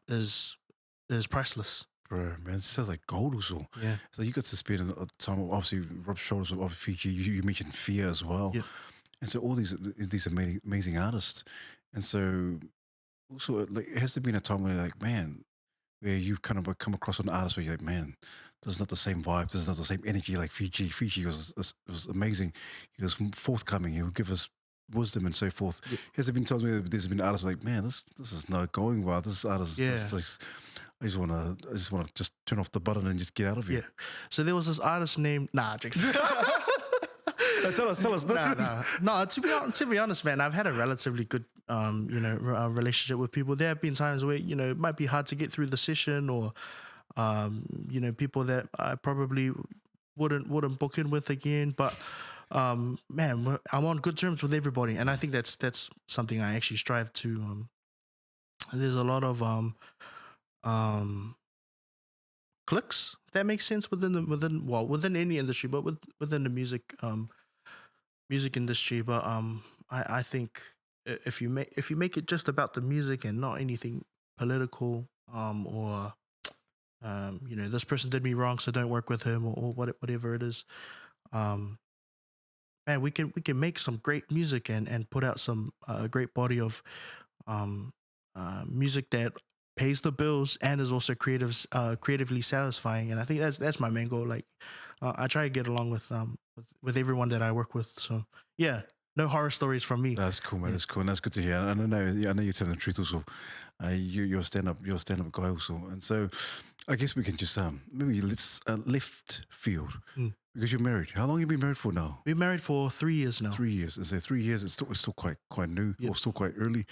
is priceless. Bro, man, it sounds like gold also. Yeah. So you got to spend a time, obviously, rub shoulders with Fiji. You mentioned Fear as well. Yeah. And so all these amazing artists. And so also, like, has there been a time where you're like, man, where you've kind of come across an artist where you're like, man, this is not the same vibe, this is not the same energy like Fiji. Fiji was amazing. He was forthcoming. He would give us wisdom and so forth. Yeah. Has there been times where there's been artists like, man, this is not going well. This artist, Yeah. I just want to just turn off the button and just get out of here. Yeah. So there was this artist named Jix. Tell us. No, to be honest, man, I've had a relatively good relationship with people. There have been times where it might be hard to get through the session, or people that I probably wouldn't book in with again. But man, I'm on good terms with everybody, and I think that's something I actually strive to. There's a lot of clicks, if that makes sense, within any industry, but within the music industry. But I think if you make it just about the music and not anything political, or this person did me wrong, so don't work with him, or whatever it is. Um, Man, we can make some great music and put out some great body of um, music that pays the bills and is also creatively satisfying. And I think that's my main goal. Like, I try to get along with everyone that I work with. So yeah, no horror stories from me. That's cool, man. Yeah. That's cool. And that's good to hear. And I know, yeah, I know you're telling the truth also. You're a you're a stand up guy also. And so I guess we can just maybe let's left field Mm. because you're married. How long have you been married for now? We've been married for 3 years now. 3 years. And so 3 years, it's still quite new, Yep. or still quite early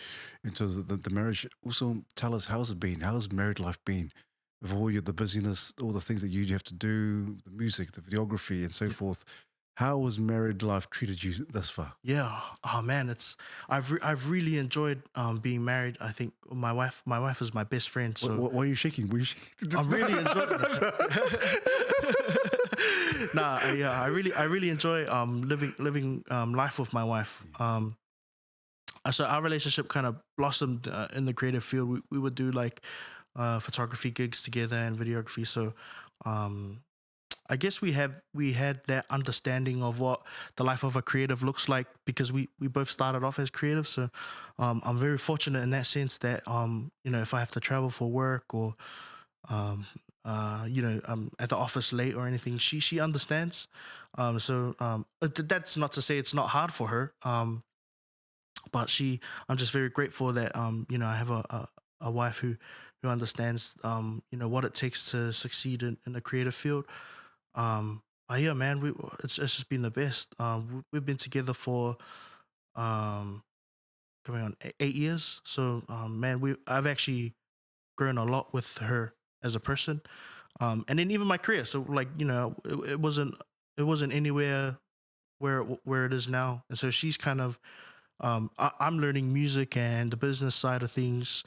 in terms of the marriage. Also, tell us, how's it been? How's married life been? With all the busyness, all the things that you have to do, the music, the videography, and so forth. How has married life treated you thus far? Yeah. Oh man, I've really enjoyed being married. I think my wife is my best friend. So Why are you shaking? Were you shaking? I'm really enjoying it. I really enjoy living life with my wife. So our relationship kind of blossomed in the creative field. We would do like photography gigs together and videography. So I guess we had that understanding of what the life of a creative looks like, because we both started off as creatives. So I'm very fortunate in that sense that if I have to travel for work, or at the office late or anything, she understands. But that's not to say it's not hard for her. But I'm just very grateful that I have a wife who understands what it takes to succeed in the creative field. But yeah, man, it's just been the best. We've been together for coming on 8 years. So man, I've actually grown a lot with her as a person, and then even my career. So like it wasn't anywhere where it is now, and so she's kind of I'm learning music and the business side of things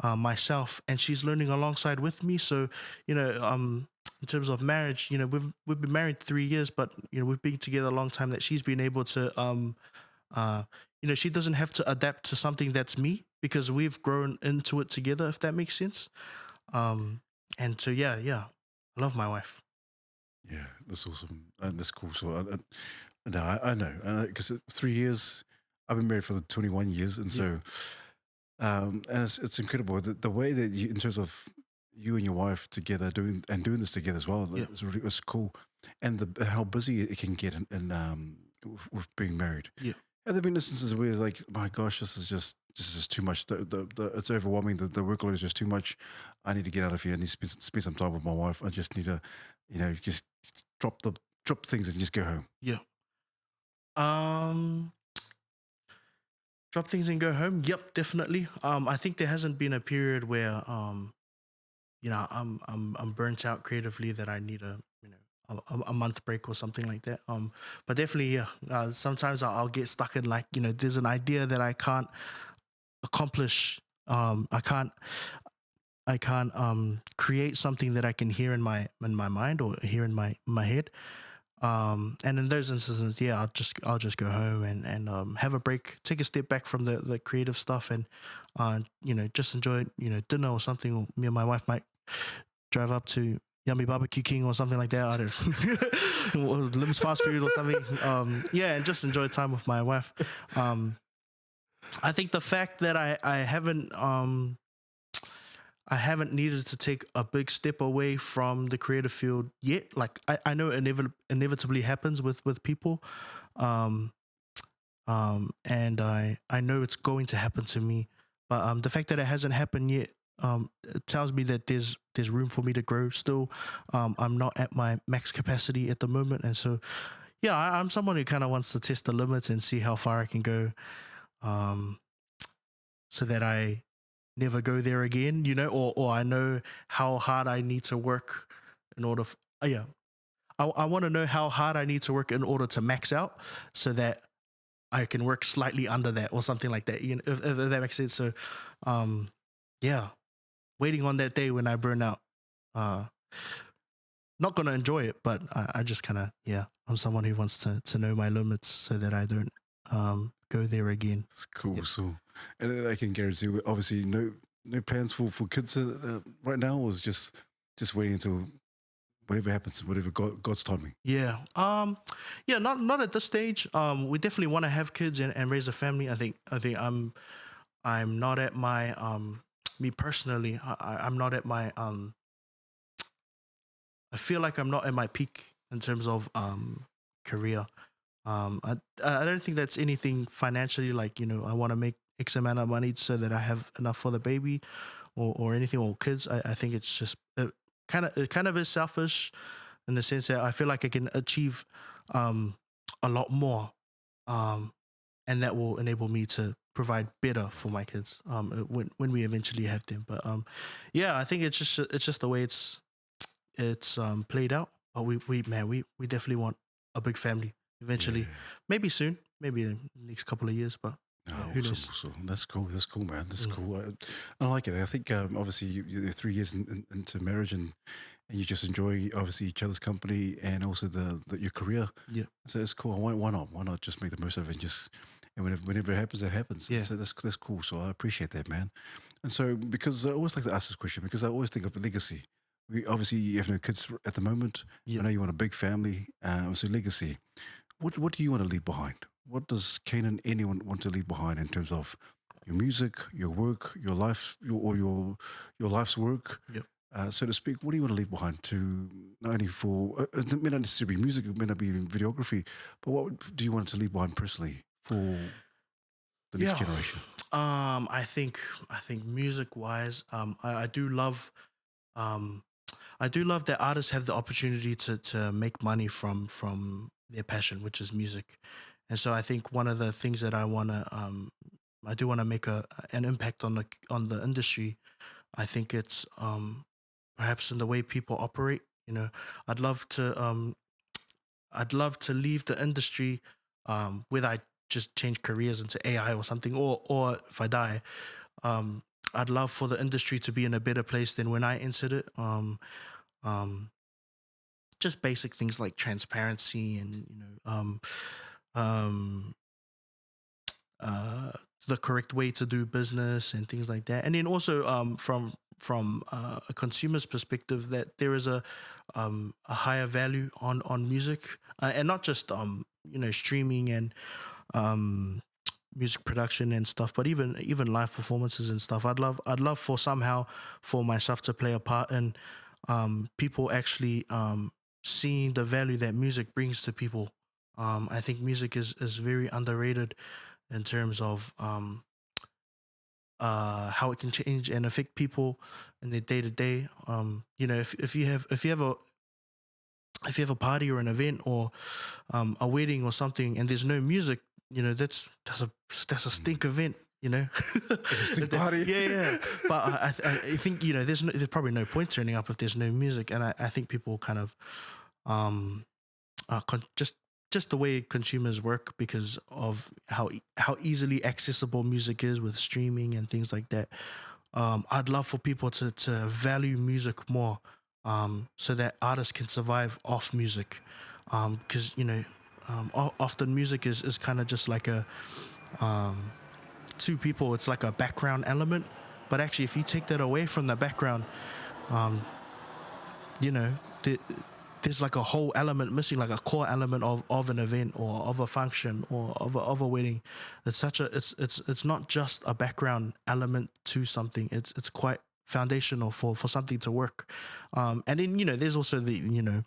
myself, and she's learning alongside with me. So in terms of marriage, we've been married 3 years, but we've been together a long time. That she's been able to she doesn't have to adapt to something that's me, because we've grown into it together, if that makes sense. And so yeah, I love my wife. Yeah, that's awesome. And that's cool. So I know, because 3 years, I've been married for the 21 years, and so and it's incredible the way that you, in terms of you and your wife together doing this together as well. Yeah. It's cool, and how busy it can get with being married. Yeah. Have there been instances where it's like, my gosh, this is just too much. It's overwhelming. The workload is just too much. I need to get out of here. I need to spend some time with my wife. I just need to, just drop things and just go home. Yeah. Drop things and go home. Yep, definitely. I think there hasn't been a period where I'm burnt out creatively that I need a month break or something like that. But definitely, yeah. Sometimes I'll get stuck in, like, there's an idea that I can't accomplish. I can't create something that I can hear in my mind, or hear in my head. And in those instances, yeah, I'll just go home and have a break, take a step back from the creative stuff, and just enjoy dinner or something. Or me and my wife might drive up to Yummy Barbecue King or something like that. I don't know, Lim's fast food or something. Yeah, and just enjoy time with my wife. I think the fact that I haven't needed to take a big step away from the creative field yet. Like, I know it inevitably happens with people. And I know it's going to happen to me. But the fact that it hasn't happened yet, it tells me that there's room for me to grow still. I'm not at my max capacity at the moment. And so, yeah, I'm someone who kind of wants to test the limits and see how far I can go, so that I never go there again, or I know how hard I need to work in order. I want to know how hard I need to work in order to max out, so that I can work slightly under that or something like that. If that makes sense. So, yeah, waiting on that day when I burn out. Not gonna enjoy it, but I just kind of, I'm someone who wants to know my limits so that I don't go there again. It's cool. Yep. So, and I can guarantee, obviously, no plans for kids right now, or is just waiting until whatever happens, whatever God's timing. Yeah. Yeah. Not at this stage. We definitely want to have kids and raise a family. I think I'm not at my me personally. I'm not at my I feel like I'm not at my peak in terms of career. I don't think that's anything financially, like, I want to make X amount of money so that I have enough for the baby or anything, or kids. I think it's just kind of is selfish in the sense that I feel like I can achieve a lot more, and that will enable me to provide better for my kids when we eventually have them. But yeah, I think it's just the way it's played out. But we definitely want a big family eventually. Yeah. Maybe soon, maybe in the next couple of years. But No, who knows? awesome. That's cool. That's cool, man. That's cool. I like it. I think obviously you're 3 years into marriage, and you just enjoy obviously each other's company and also your career. Yeah. So it's cool. Why not? Why not just make the most of it and whenever it happens, it happens. Yeah. So that's cool. So I appreciate that, man. And so because I always like to ask this question because I always think of legacy. We obviously you have no kids at the moment. Yeah. I know you want a big family. So legacy. What do you want to leave behind? What does Canaan anyone want to leave behind in terms of your music, your work, your life, your life's work, Yep. So to speak? What do you want to leave behind to not only for it may not necessarily be music, it may not be even videography, but do you want to leave behind personally for the next generation? I think music wise, I do love that artists have the opportunity to make money from their passion, which is music. And so I think one of the things that I do want to make an impact on the industry. I think it's perhaps in the way people operate. I'd love to leave the industry, whether I just change careers into AI or something, or if I die, I'd love for the industry to be in a better place than when I entered it. Just basic things like transparency and the correct way to do business and things like that. And then also from a consumer's perspective, that there is a higher value on music, and not just streaming and music production and stuff, but even live performances and stuff. I'd love for myself to play a part in people actually seeing the value that music brings to people. I think music is very underrated in terms of how it can change and affect people in their day to day. If you have a party or an event or a wedding or something, and there's no music, that's a stink event. It's a stink party. Yeah. But I think there's probably no point turning up if there's no music, and I think people kind of just the way consumers work because of how easily accessible music is with streaming and things like that. I'd love for people to value music more, so that artists can survive off music, because often music is kind of just like a two people. It's like a background element, but actually, if you take that away from the background, there's like a whole element missing, like a core element of an event or of a function or of a wedding. It's not just a background element to something. It's quite foundational for something to work. And then there's also the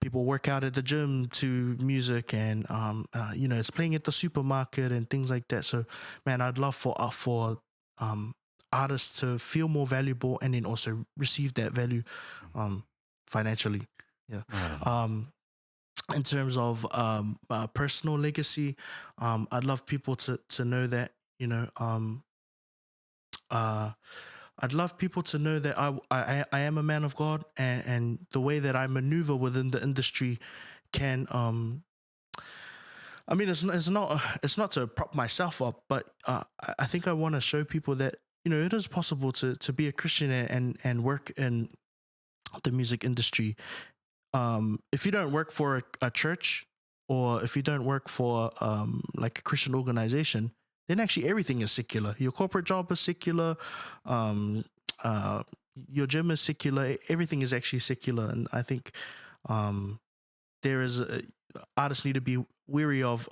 people work out at the gym to music, and it's playing at the supermarket and things like that. So man, I'd love for artists to feel more valuable and then also receive that value financially. Yeah. In terms of personal legacy, I'd love people to know that I'd love people to know that I am a man of God, and the way that I maneuver within the industry can it's not to prop myself up, but I think I want to show people that it is possible to be a Christian and work in the music industry. If you don't work for a church, or if you don't work for like a Christian organization, then actually everything is secular. Your corporate job is secular. Um, uh, your gym is secular. Everything is actually secular, and I think um, there is artists need to be weary of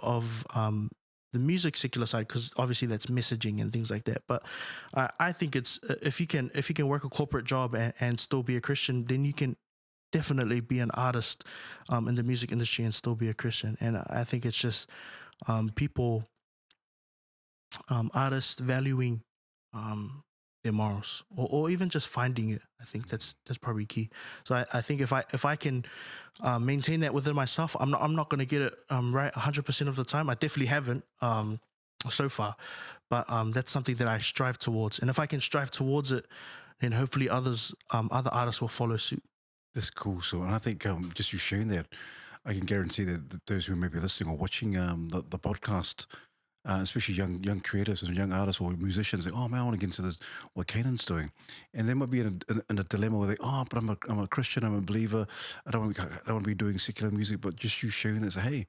the music secular side, because obviously that's messaging and things like that. But I think it's if you can work a corporate job and still be a Christian, then you can definitely be an artist in the music industry and still be a Christian. And I think it's just people, artists valuing their morals, or even just finding it. I think that's probably key. So I think if I can maintain that within myself, I'm not going to get it right 100% of the time. I definitely haven't so far, but that's something that I strive towards. And if I can strive towards it, then hopefully other artists will follow suit. That's cool. So, and I think just you sharing that, I can guarantee that those who may be listening or watching the podcast, especially young creatives and young artists or musicians, like, oh man, I want to get into this, what Canaan's doing, and they might be in a dilemma where they, oh, but I'm a Christian, I'm a believer, I don't want to be doing secular music, but just you sharing that, say, hey,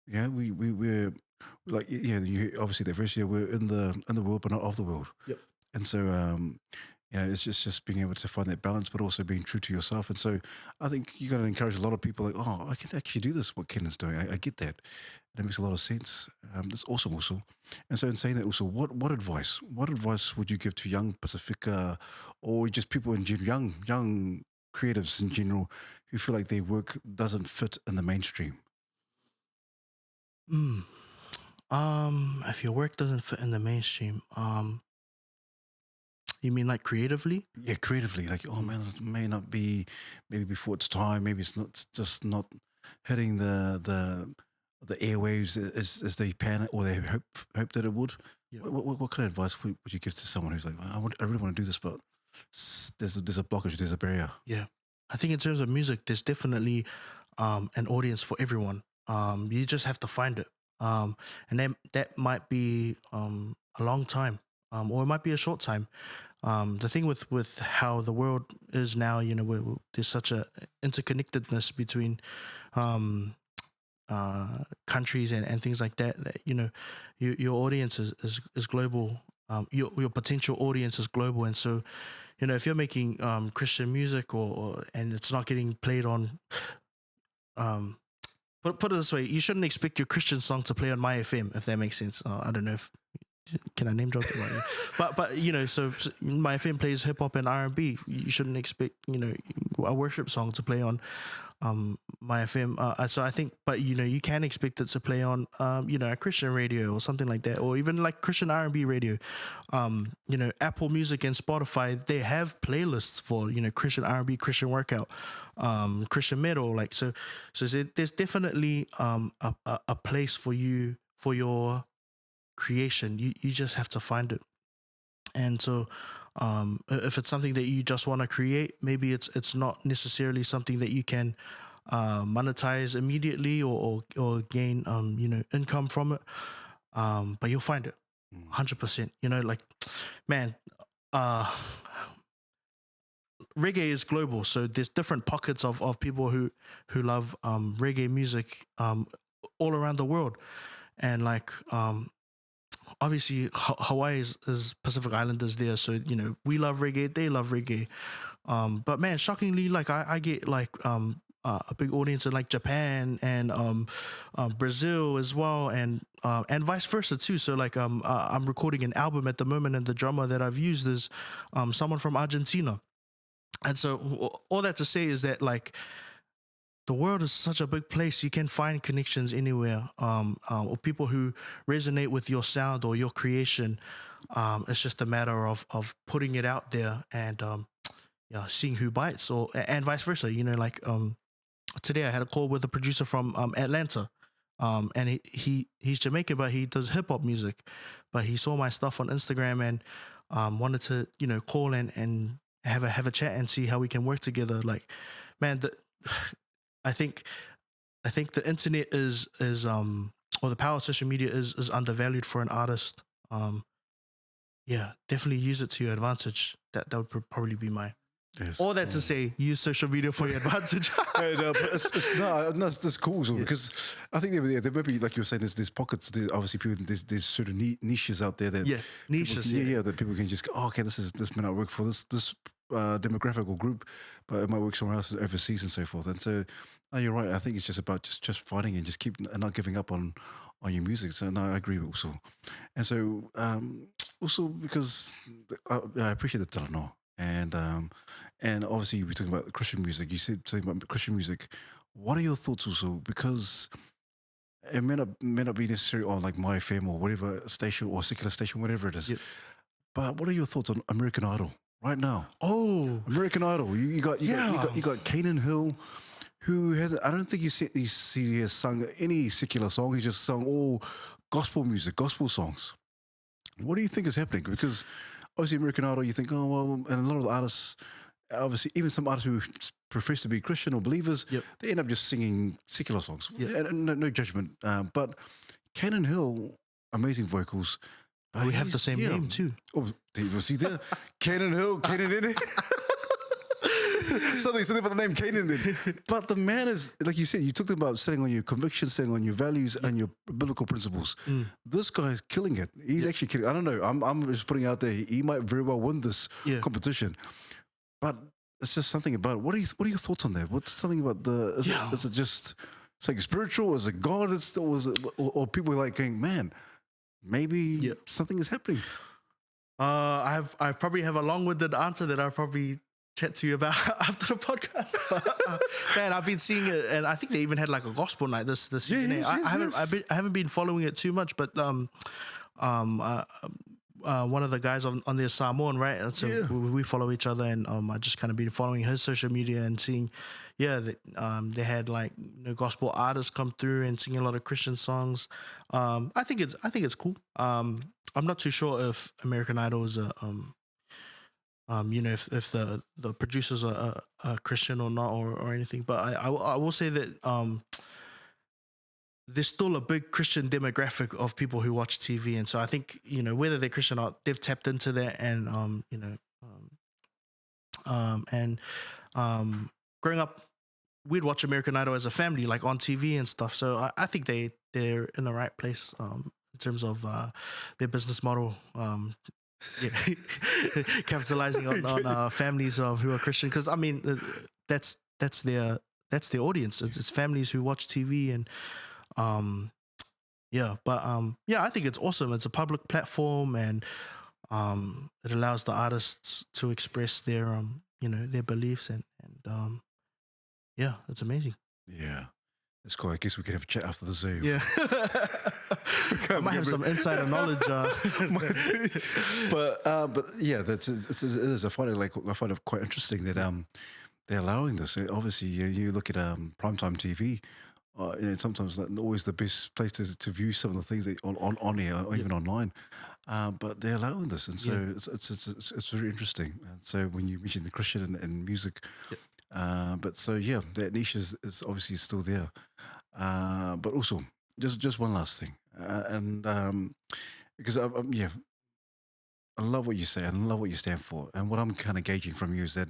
yeah, we're like, yeah, you obviously that verse, yeah, we're in the world but not of the world. Yep. And so it's just being able to find that balance, but also being true to yourself. And so I think you got to encourage a lot of people, like, oh, I can actually do this, what Ken is doing. I get that. And it makes a lot of sense. That's awesome also. And so in saying that also, what advice would you give to young Pacifica, or just people in general, young creatives in general, who feel like their work doesn't fit in the mainstream? If your work doesn't fit in the mainstream, you mean like creatively? Yeah, creatively, like, oh man, this may not be, maybe before its time, maybe it's just not hitting the airwaves as they pan it, or they hope that it would. Yeah. What kind of advice would you give to someone who's like, I really want to do this, but there's a blockage, there's a barrier? Yeah, I think in terms of music, there's definitely an audience for everyone. You just have to find it, and then that might be a long time, or it might be a short time. The thing with how the world is now, there's such a interconnectedness between countries and things like that. Your audience is global. Your potential audience is global, and so if you're making Christian music, or and it's not getting played on, put it this way, you shouldn't expect your Christian song to play on My FM, if that makes sense. I don't know if can I name drop it? But so My FM plays hip hop and R&B. You shouldn't expect a worship song to play on My FM. So I think, but you can expect it to play on a Christian radio or something like that, or even like Christian R&B radio. Apple Music and Spotify, they have playlists for Christian R&B, Christian workout, Christian metal. Like so there's definitely a place for you, for your creation. You just have to find it. And so if it's something that you just want to create, maybe it's not necessarily something that you can monetize immediately, or gain income from it, but you'll find it 100%. Like, man, reggae is global, so there's different pockets of people who love reggae music all around the world. And like obviously Hawaii is Pacific Islanders there, so we love reggae, they love reggae, but man, shockingly, like I get like a big audience in like Japan and Brazil as well, and vice versa too. So like I'm recording an album at the moment, and the drummer that I've used is someone from Argentina. And so all that to say is that like the world is such a big place. You can find connections anywhere, or people who resonate with your sound or your creation. It's just a matter of putting it out there and seeing who bites, and vice versa. Like today I had a call with a producer from Atlanta, and he's Jamaican, but he does hip hop music. But he saw my stuff on Instagram and wanted to call and have a chat and see how we can work together. Like, man, I think the internet is or the power of social media is undervalued for an artist. Definitely use it to your advantage. That would probably be my Yes. All that to say, use social media for your advantage. And, but that's cool so, because I think there may be, like you were saying, there's pockets. There's obviously people. There's certain niches out there that niches. That people can just go, oh, okay, this may not work for this demographic or group, but it might work somewhere else overseas and so forth. And so, no, you're right. I think it's just about just fighting and just keep and not giving up on your music. So no, I agree also. And so also because I appreciate the talano. And obviously we're talking about Christian music. You said something about Christian music. What are your thoughts also? Because it may not be necessarily on like My FM or whatever station or secular station, whatever it is. Yep. But what are your thoughts on American Idol right now? Oh, American Idol. You got Canaan Hill, who has, I don't think he has sung any secular song. He just sung all gospel music, gospel songs. What do you think is happening? Because obviously American Idol, you think, oh, well, and a lot of the artists, obviously, even some artists who profess to be Christian or believers, they end up just singing secular songs. And no judgment. But Canaan Hill, amazing vocals. We have the same name too. Oh, you see there? Canaan Hill, Canaan Ene. Something about the name Canaan then. But the man is, like you said, you talked about standing on your convictions, standing on your values and your biblical principles. This guy is killing it. He's actually killing it. I don't know. I'm just putting out there, he might very well win this competition. But it's just something about it. What are your thoughts on that? What's something about is it just something spiritual? Is it God? Or people are like going, man, maybe something is happening. I probably have a long-winded answer that I'll probably chat to you about after the podcast. Man, I've been seeing it, and I think they even had like a gospel night this evening. I haven't been following it too much, but one of the guys on there, Samoan, right? And so we follow each other, and I just kind of been following his social media and seeing, that they had like gospel artists come through and singing a lot of Christian songs. I think it's cool. I'm not too sure if American Idol is if the producers are Christian or not or anything, but I will say that there's still a big Christian demographic of people who watch TV, and so I think whether they're Christian or not, they've tapped into that, and growing up, we'd watch American Idol as a family, like on TV and stuff. So I think they're in the right place in terms of their business model. Capitalizing on families who are Christian, because I mean that's their audience. It's families who watch TV, and I think it's awesome. It's a public platform, and it allows the artists to express their their beliefs, and it's amazing. Yeah. It's cool. I guess we could have a chat after the Zoom. Yeah. I might have some insider knowledge. But yeah, it is. I find it quite interesting that they're allowing this. Obviously, you look at primetime TV. Sometimes not always the best place to view some of the things that on air or even online. But they're allowing this, and so it's very interesting. And so when you mention the Christian and music. But so that niche is obviously still there. But also just one last thing, because I love what you say and I love what you stand for, and what I'm kind of gauging from you is that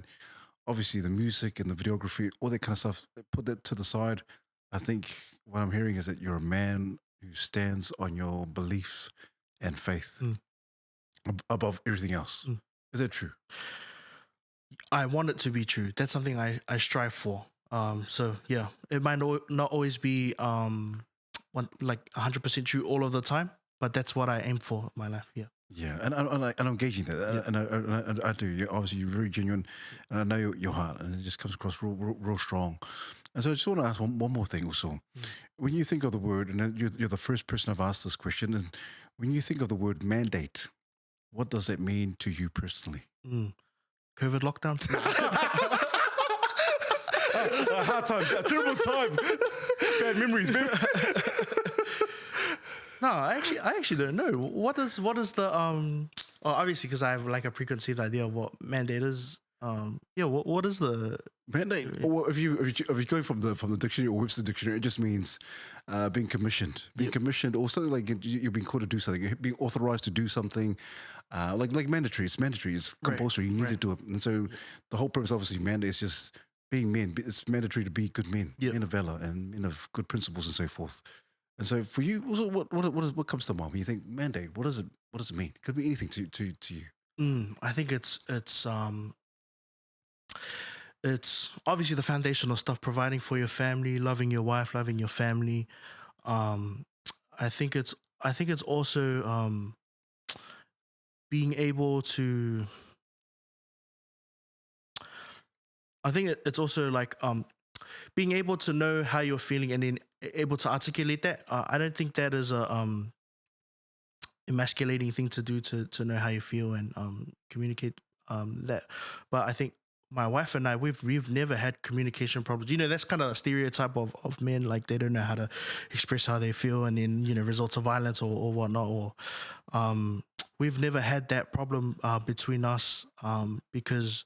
obviously the music and the videography, all that kind of stuff, put that to the side. I think what I'm hearing is that you're a man who stands on your beliefs and faith above everything else. Is that true? I want it to be true. That's something I strive for. It might not always be 100% true all of the time, but that's what I aim for in my life. Yeah, and I'm gauging that, and I do. Obviously, you're very genuine, and I know your heart, and it just comes across real strong. And so I just want to ask one more thing also. When you think of the word, and you're the first person I've asked this question, and when you think of the word mandate, what does that mean to you personally? COVID lockdowns. A hard time, a terrible time, bad memories, man. No, I actually don't know. What is the obviously, because I have like a preconceived idea of what mandate is. What is the Mandate, or if you go from the dictionary or Webster dictionary, it just means being commissioned, or something like you're being called to do something, being authorized to do something, like mandatory. It's mandatory. It's compulsory. You need to do it. And so the whole purpose, obviously, mandate is just being men. It's mandatory to be good men, men of valor, and men of good principles, and so forth. And so for you, also, what comes to mind when you think mandate? What does it mean? It could be anything to you. I think it's obviously the foundational stuff, providing for your family, loving your wife, loving your family. I think it's also being able to. I think it's also like being able to know how you're feeling and then able to articulate that. I don't think that is a emasculating thing to do, to know how you feel and communicate that. But I think my wife and I, we've never had communication problems. That's kind of a stereotype of men, like they don't know how to express how they feel, and then results of violence or whatnot. Or we've never had that problem between us because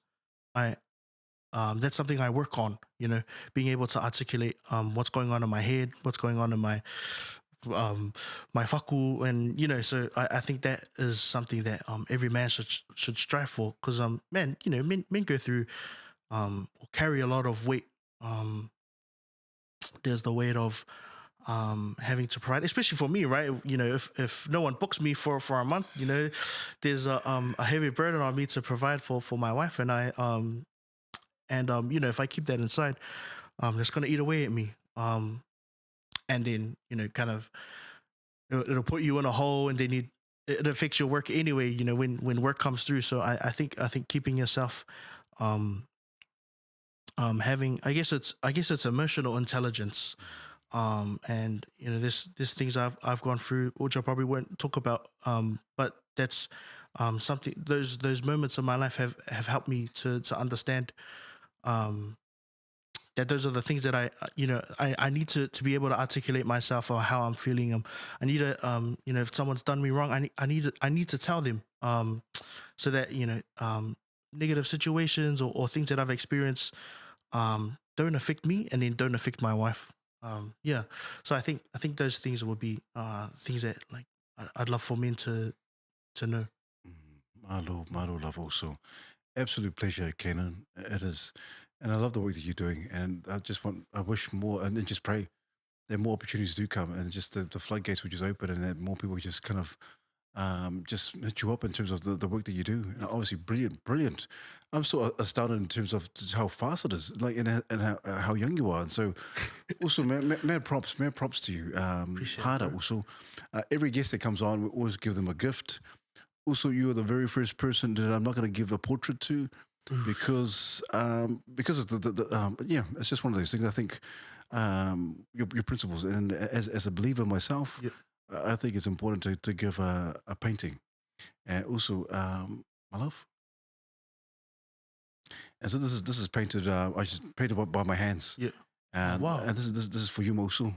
that's something I work on. Being able to articulate what's going on in my head, what's going on in my faku, and so I think that is something that every man should strive for, because men go through or carry a lot of weight. There's the weight of having to provide, especially for me, right? If no one books me for a month, there's a heavy burden on me to provide for my wife and I, and if I keep that inside, it's gonna eat away at me. And then kind of it'll put you in a hole, and then it affects your work anyway. When work comes through. So I think keeping yourself, having, I guess it's emotional intelligence, and there's things I've gone through, which I probably won't talk about, but that's something, those moments of my life have helped me to understand. That those are the things that I need to be able to articulate myself or how I'm feeling. I need to, if someone's done me wrong, I need to tell them, so that negative situations or things that I've experienced don't affect me and then don't affect my wife. So I think those things would be things that, like, I'd love for men to know. My love also. Absolute pleasure, Canaan. It is. And I love the work that you're doing. And I wish more, and then just pray that more opportunities do come, and just the floodgates will just open, and that more people just kind of just hit you up in terms of the work that you do. And obviously, brilliant. I'm still astounded in terms of just how fast it is, like, and how young you are. And so, also, mad props to you. Harder, also. Every guest that comes on, we always give them a gift. Also, you are the very first person that I'm not going to give a portrait to, because of it's just one of those things. I think your principles, and as a believer myself, I think it's important to give a painting, and also my love. And so this is painted. I just painted by my hands. Yeah. And wow. And this is for you, Mosul.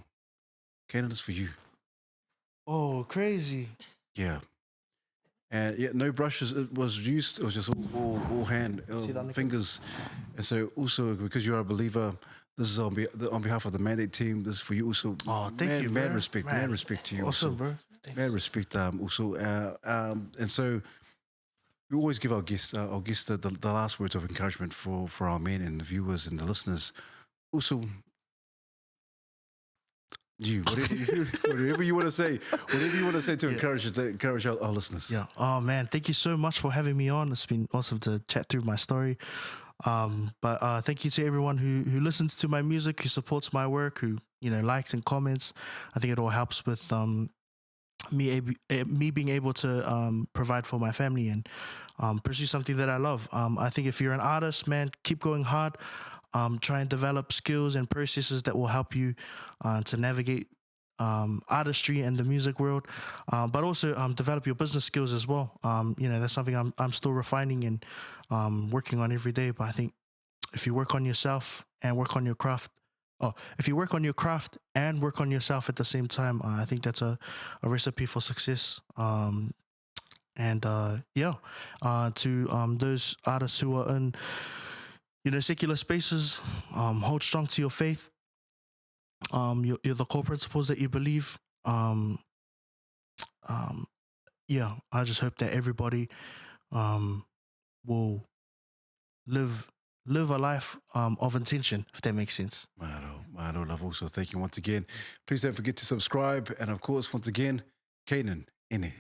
Canaan, this is for you. Oh, crazy. Yeah. And no brushes. It was used. It was just all hand, fingers. And so also, because you are a believer, this is on behalf of the Mandate team. This is for you also. Oh, thank you, bro. Mad respect to you. Awesome, also. bro. Thanks. Mad respect also. And so we always give our guests the last words of encouragement for our men and the viewers and the listeners. Also, whatever you want to say to encourage our listeners. Yeah. Oh man, thank you so much for having me on. It's been awesome to chat through my story. But thank you to everyone who listens to my music, who supports my work, who likes and comments. I think it all helps with me being able to provide for my family and pursue something that I love. I think if you're an artist, man, keep going hard. Try and develop skills and processes that will help you to navigate artistry and the music world, but also develop your business skills as well. That's something I'm still refining and working on every day. But I think if you work on yourself and work on your craft, if you work on your craft and work on yourself at the same time, I think that's a recipe for success. To those artists who are secular spaces, hold strong to your faith, your the core principles that you believe. Um, yeah, I just hope that everybody will live a life of intention, if that makes sense. Maro, love also. Thank you once again. Please don't forget to subscribe. And of course, once again, Canaan Ene.